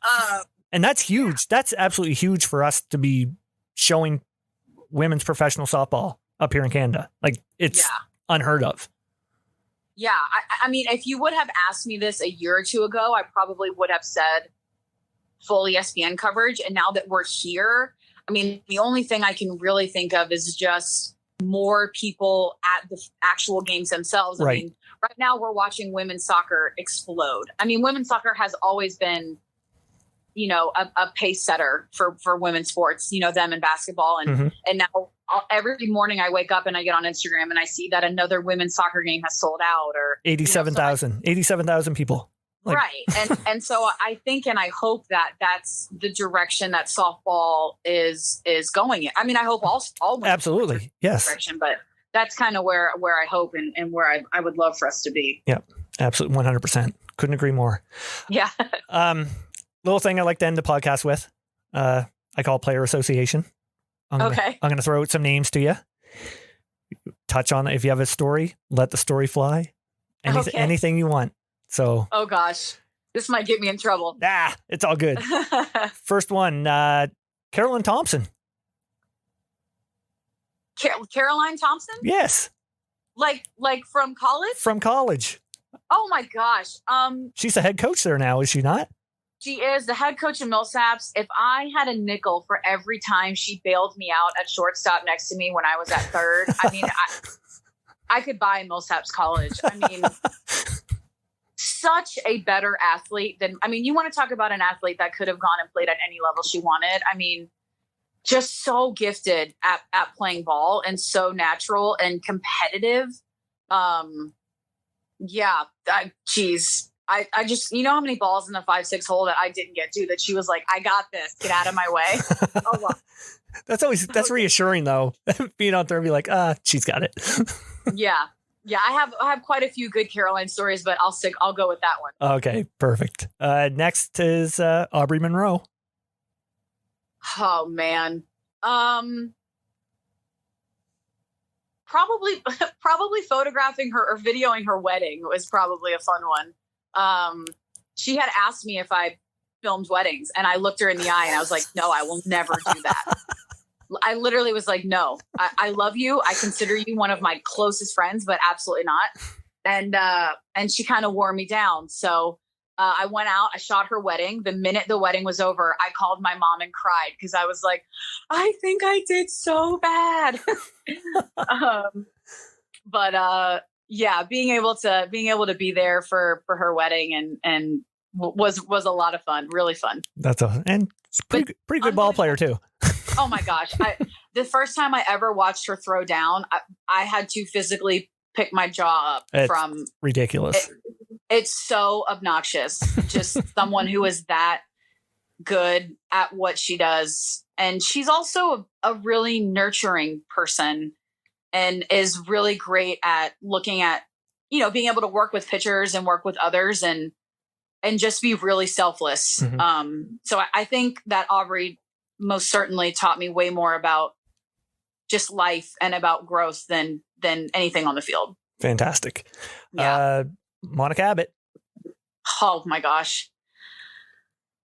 And that's huge. Yeah. That's absolutely huge for us to be showing women's professional softball up here in Canada. Like, it's unheard of. Yeah. I mean, if you would have asked me this a year or 2 ago, I probably would have said full ESPN coverage. And now that we're here, I mean, the only thing I can really think of is just more people at the actual games themselves. Right. I mean, right now we're watching women's soccer explode. I mean, women's soccer has always been, a pace setter for women's sports, them in basketball. And now every morning I wake up and I get on Instagram and I see that another women's soccer game has sold out, or 87,000 people. Like, right. And so I think and I hope that that's the direction that softball is going in. I mean, I hope all absolutely. Yes. direction, but that's kind of where I hope and where I would love for us to be. Yeah, absolutely. 100%. Couldn't agree more. Yeah. Little thing I like to end the podcast with, I call player association. I'm going to throw out some names to you. Touch on it. If you have a story, let the story fly. Anything you want. So. Oh gosh, this might get me in trouble. It's all good. First one, Carolyn Thompson. Caroline Thompson? Yes. Like from college? From college. Oh my gosh. She's the head coach there now, is she not? She is the head coach of Millsaps. If I had a nickel for every time she bailed me out at shortstop next to me when I was at third, I mean, I could buy Millsaps College. I mean, such a better athlete than, I mean, you want to talk about an athlete that could have gone and played at any level she wanted. I mean, just so gifted at playing ball and so natural and competitive. Yeah, geez. I just, you know how many balls in the 5-6 hole that I didn't get to that she was like, I got this, get out of my way. Oh, well. That's reassuring though. Being out there and be like, she's got it. Yeah. I have quite a few good Caroline stories, but I'll go with that one. Okay, perfect. Next is Aubrey Monroe. Oh man. Probably photographing her or videoing her wedding was probably a fun one. She had asked me if I filmed weddings, and I looked her in the eye and I was like, no, I will never do that. I literally was like, no, I love you. I consider you one of my closest friends, but absolutely not. And she kind of wore me down. So I went out, I shot her wedding. The minute the wedding was over, I called my mom and cried because I was like, I think I did so bad. Yeah, being able to be there for her wedding and was a lot of fun, really fun. That's pretty good ball player too. Oh my gosh. The first time I ever watched her throw down, I had to physically pick my jaw up. It's ridiculous. It's so obnoxious. Just someone who is that good at what she does. And she's also a really nurturing person and is really great at looking at, being able to work with pitchers and work with others and just be really selfless. Mm-hmm. So I think that Aubrey most certainly taught me way more about just life and about growth than anything on the field. Fantastic. Yeah. Monica Abbott. Oh my gosh.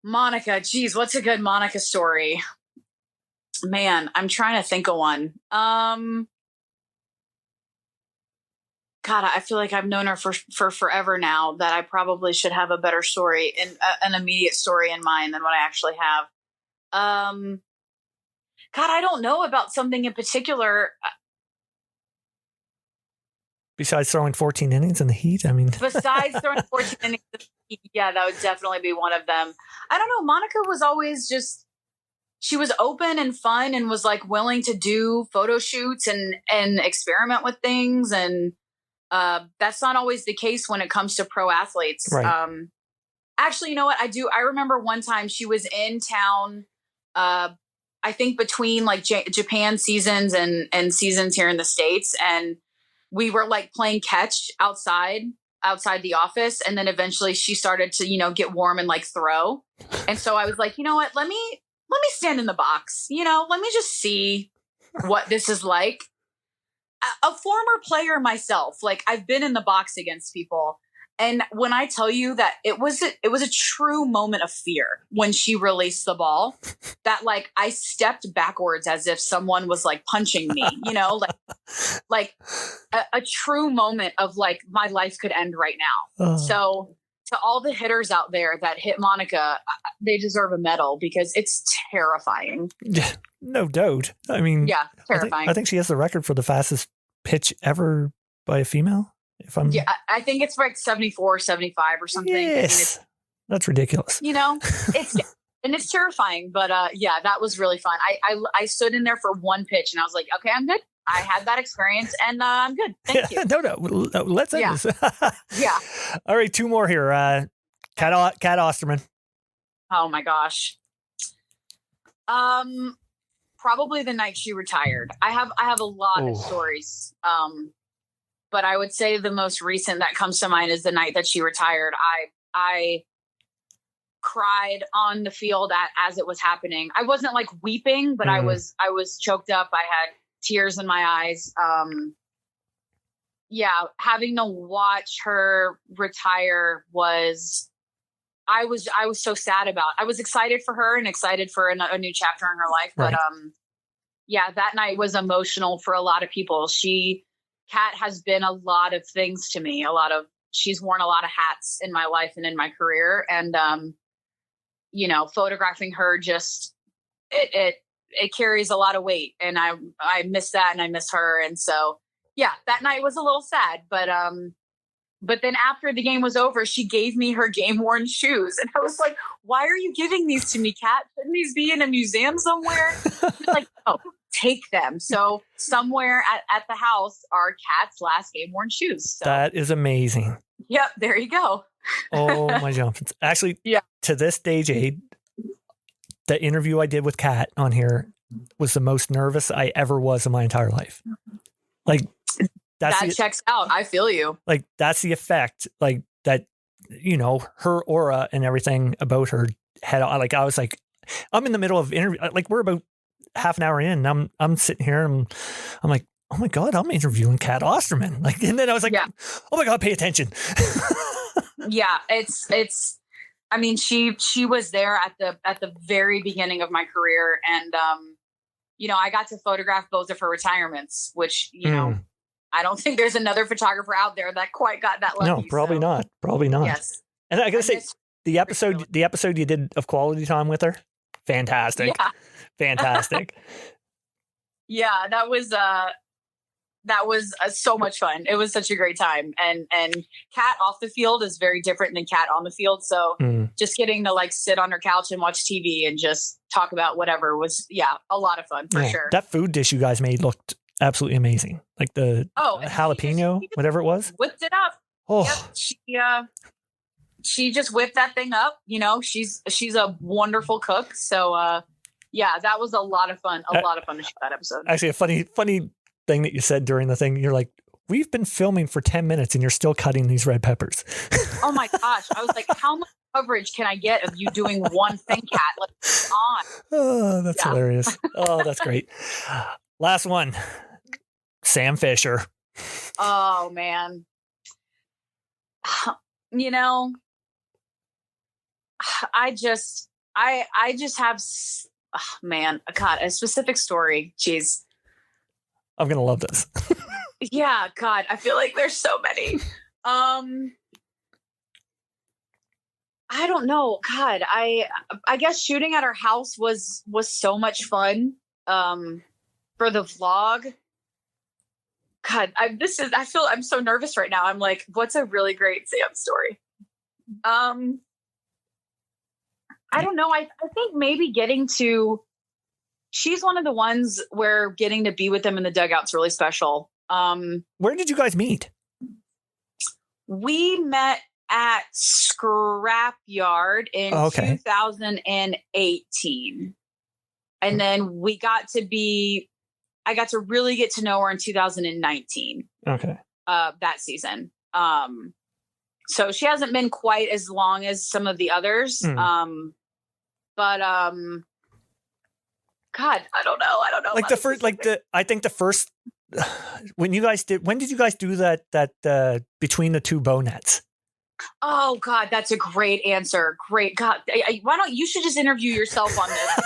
Monica, geez, what's a good Monica story? Man, I'm trying to think of one. God, I feel like I've known her for forever now that I probably should have a better story and an immediate story in mind than what I actually have. God, I don't know about something in particular. Besides throwing 14 innings in the heat, I mean. Besides throwing 14 innings in the heat, yeah, that would definitely be one of them. I don't know. Monica was always she was open and fun and was like willing to do photo shoots and experiment with things. And that's not always the case when it comes to pro athletes. Right. Actually, you know what? I remember one time she was in town, I think between like Japan seasons and seasons here in the States. And we were like playing catch outside the office. And then eventually she started to, get warm and like throw. And so I was like, you know what, let me stand in the box, let me just see what this is like. A former player myself, like I've been in the box against people. And when I tell you that it was a true moment of fear when she released the ball, that like I stepped backwards as if someone was like punching me, like a true moment of like my life could end right now. So to all the hitters out there that hit Monica, they deserve a medal because it's terrifying. Yeah, no doubt. I mean, yeah, terrifying. I think she has the record for the fastest pitch ever by a female. I think it's like 74, 75 or something. Yes. That's ridiculous. It's terrifying, but yeah, that was really fun. I stood in there for one pitch and I was like, okay, I'm good. I had that experience and I'm good. Thank you. No, let's end this. Yeah. All right. Two more here. Kat Osterman. Oh my gosh. Probably the night she retired. I have a lot of stories. But I would say the most recent that comes to mind is the night that she retired. I cried on the field as it was happening. I wasn't like weeping, but I was choked up. I had tears in my eyes. Having to watch her retire I was so sad about. I was excited for her and excited for a new chapter in her life. Right. But that night was emotional for a lot of people. Kat has been a lot of things to me. She's worn a lot of hats in my life and in my career. And, photographing her it carries a lot of weight, and I miss that and I miss her. And so, that night was a little sad, but then after the game was over, she gave me her game worn shoes. And I was like, why are you giving these to me, Kat? Shouldn't these be in a museum somewhere? She's like, oh, take them. So somewhere at the house are Kat's last game worn shoes. So. That is amazing. Yep. There you go. Oh my jumpins. Actually, to this day, Jade, the interview I did with Kat on here was the most nervous I ever was in my entire life. Like, that checks out. I feel you. Like, that's the effect, like that, her aura and everything about her had. Like, I was like, I'm in the middle of interview. Like, we're about half an hour in. And I'm sitting here and I'm like, oh my God, I'm interviewing Kat Osterman. Like, and then I was like, oh my God, pay attention. It's, I mean, she was there at the very beginning of my career. And, I got to photograph both of her retirements, which, I don't think there's another photographer out there that quite got that lucky. No, probably not. Probably not. Yes. And I gotta say, the episode you did of Quality Time with her, fantastic. Yeah. Fantastic. That was so much fun. It was such a great time. And Kat off the field is very different than Kat on the field. So just getting to sit on her couch and watch TV and just talk about whatever was, a lot of fun for sure. That food dish you guys made looked absolutely amazing. Like the jalapeno, whatever it was. Whipped it up. Oh, yep. She just whipped that thing up. She's a wonderful cook. So, that was a lot of fun. A lot of fun to shoot that episode. Actually, a funny thing that you said during the thing, you're like, we've been filming for 10 minutes and you're still cutting these red peppers. Oh my gosh. I was like, how much coverage can I get of you doing one thing, Kat? Like, come on. Oh, that's hilarious. Oh, that's great. Last one. Sam Fisher. Oh man. I just have, God, a specific story. Jeez. I'm going to love this. Yeah. God, I feel like there's so many. I don't know. God, I guess shooting at our house was so much fun. For the vlog. God, I'm so nervous right now. I'm like, what's a really great Sam story? I don't know. I think maybe she's one of the ones where getting to be with them in the dugout's really special. Where did you guys meet? We met at Scrapyard in 2018. And then I got to really get to know her in 2019. Okay. That season. So she hasn't been quite as long as some of the others. But God, I don't know. Like I think the first, when did you guys do that between the two bow nets? Oh God, that's a great answer. Great. God, you should just interview yourself on this.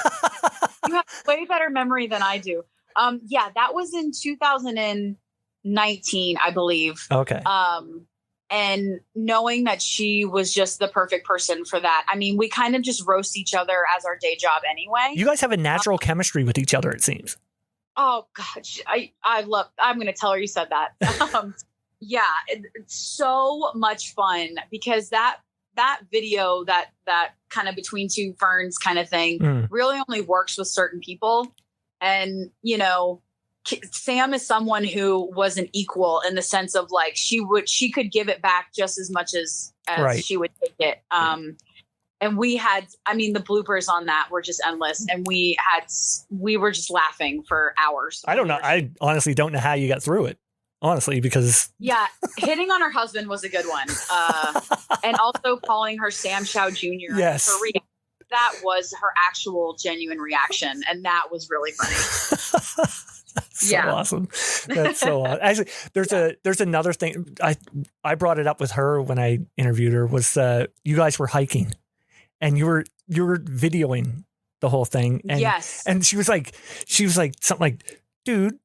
You have way better memory than I do. That was in 2019, I believe. Okay. And knowing that she was just the perfect person for that. I mean, we kind of just roast each other as our day job anyway. You guys have a natural chemistry with each other, it seems. Oh gosh, I'm going to tell her you said that. It's so much fun because that video, that kind of between two ferns kind of thing really only works with certain people. And, Sam is someone who was an equal in the sense of like she could give it back just as much as Right. she would take it. And we had, I mean, the bloopers on that were just endless, and we were just laughing for hours. I don't know. I honestly don't know how you got through it. Honestly, because yeah, hitting on her husband was a good one, and also calling her Sam Chow Jr. Yes. That was her actual genuine reaction, and that was really funny. So awesome. That's so awesome. Actually, there's another thing I brought it up with her when I interviewed her was you guys were hiking and you were videoing the whole thing. And, yes. And she was like something like, dude,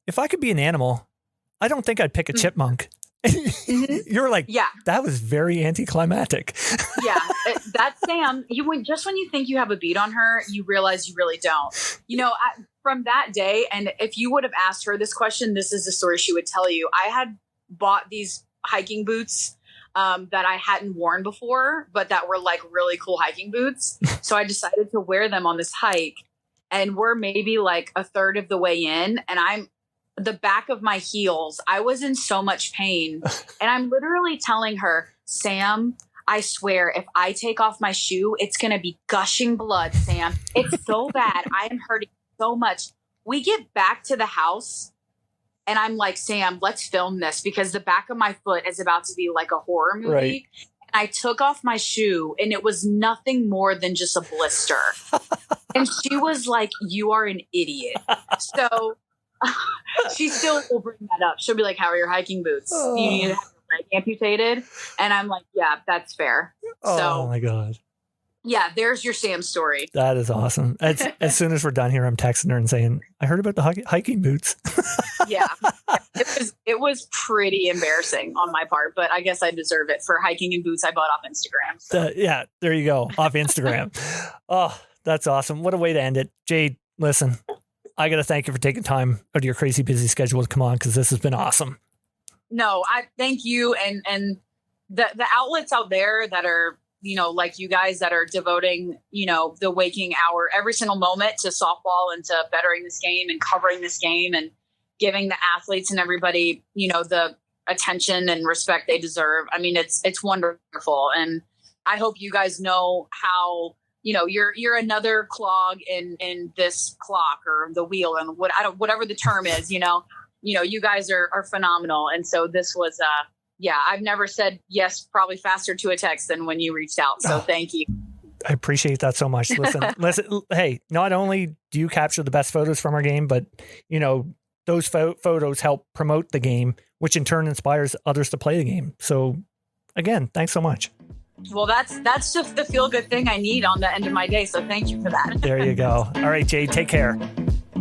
if I could be an animal, I don't think I'd pick a chipmunk. Mm-hmm. You're like, yeah, that was very anticlimactic. Yeah, that's Sam. When you think you have a beat on her, you realize you really don't. From that day, and if you would have asked her this question, this is the story she would tell you. I had bought these hiking boots that I hadn't worn before, but that were like really cool hiking boots. So I decided to wear them on this hike, and we're maybe like a third of the way in, and the back of my heels, I was in so much pain. And I'm literally telling her, Sam, I swear, if I take off my shoe, it's going to be gushing blood, Sam. It's so bad. I am hurting so much. We get back to the house and I'm like, Sam, let's film this because the back of my foot is about to be like a horror movie. Right. And I took off my shoe and it was nothing more than just a blister. And she was like, you are an idiot. So she still will bring that up. She'll be like, how are your hiking boots? You need to have your leg amputated? And I'm like, yeah, that's fair. Oh my God. Yeah, there's your Sam story. That is awesome. As soon as we're done here, I'm texting her and saying, I heard about the hiking boots. Yeah. It was pretty embarrassing on my part, but I guess I deserve it for hiking in boots I bought off Instagram. So. Yeah, there you go. Off Instagram. Oh, that's awesome. What a way to end it. Jade, listen. I got to thank you for taking time out of your crazy busy schedule to come on because this has been awesome. No, I thank you. And the outlets out there that are, like you guys that are devoting, the waking hour every single moment to softball and to bettering this game and covering this game and giving the athletes and everybody, the attention and respect they deserve. I mean, it's wonderful. And I hope you guys know how, you're another clog in this clock or the wheel and whatever the term is, you guys are phenomenal. And so this was, I've never said yes, probably faster to a text than when you reached out. So thank you. I appreciate that so much. Listen, hey, not only do you capture the best photos from our game, but those photos help promote the game, which in turn inspires others to play the game. So again, thanks so much. Well, that's just the feel-good thing I need on the end of my day. So thank you for that. There you go. All right, Jade, take care.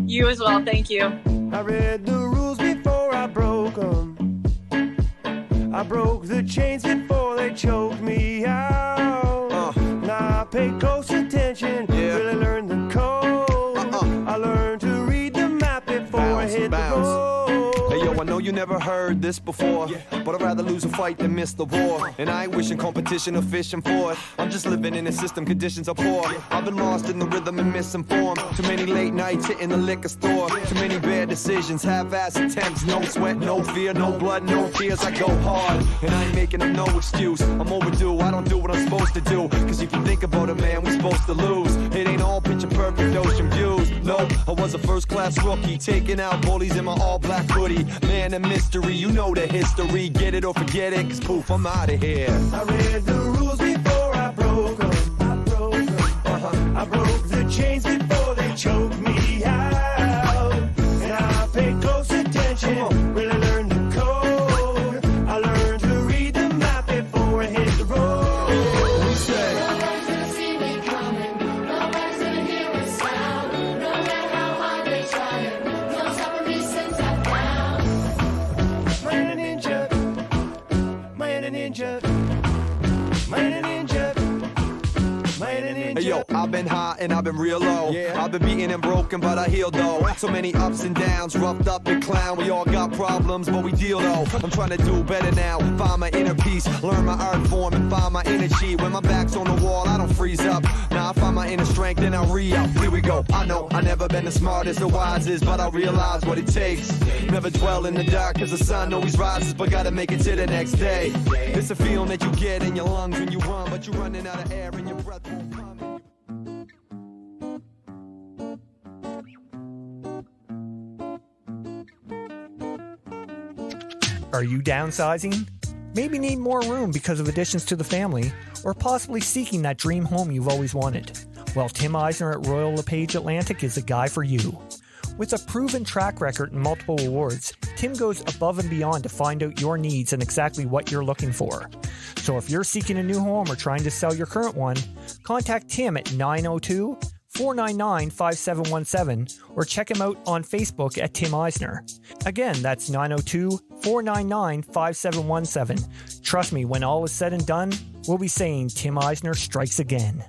You as well. Thank you. I read the rules before I broke them. I broke the chains before they choked me out. Now I pay close attention, really learn the code. I learned to read the map before I hit the road. Hey yo, I know you never heard this before, but I'd rather lose a fight than miss the war. And I ain't wishing competition or fishing for it. I'm just living in a system, conditions are poor. I've been lost in the rhythm and misinformed. Too many late nights hitting the liquor store. Too many bad decisions, half-ass attempts. No sweat, no fear, no blood, no tears. I go hard, and I ain't making up no excuse. I'm overdue, I don't do what I'm supposed to do. Cause if you think about it, man, we supposed to lose. It ain't all picture perfect ocean views. No, I was a first-class rookie, taking out bullies in my all-black hoodie. Man, a mystery, you know the history. Get it or forget it, cause poof, I'm out of here. I read the rules before I broke them. I broke the chains before they choked me out. And I paid close attention, really learned the code. I learned to read the map before I hit the road. We say, nobody's gonna see me coming. Nobody's gonna hear a sound. No matter how hard they try it, no stopping me since I found my inner ninja, my inner ninja, into Hey, yo, I've been high and I've been real low. I've been beaten and broken, but I healed though. So many ups and downs, roughed up and clown. We all got problems, but we deal though. I'm trying to do better now, find my inner peace, learn my art form and find my inner chi. When my back's on the wall, I don't freeze up. Now I find my inner strength and I re-up. Here we go. I know I never been the smartest or wisest, but I realize what it takes. Never dwell in the dark, cause the sun always rises, but gotta make it to the next day. It's a feeling that you get in your lungs when you run, but you're running out of air and your breath won't come. Are you downsizing? Maybe need more room because of additions to the family, or possibly seeking that dream home you've always wanted. Well, Tim Eisner at Royal LePage Atlantic is the guy for you. With a proven track record and multiple awards, Tim goes above and beyond to find out your needs and exactly what you're looking for. So if you're seeking a new home or trying to sell your current one, contact Tim at 902-499-5717 or check him out on Facebook at Tim Eisner. Again, that's 902-499-5717. Trust me, when all is said and done, we'll be saying Tim Eisner strikes again.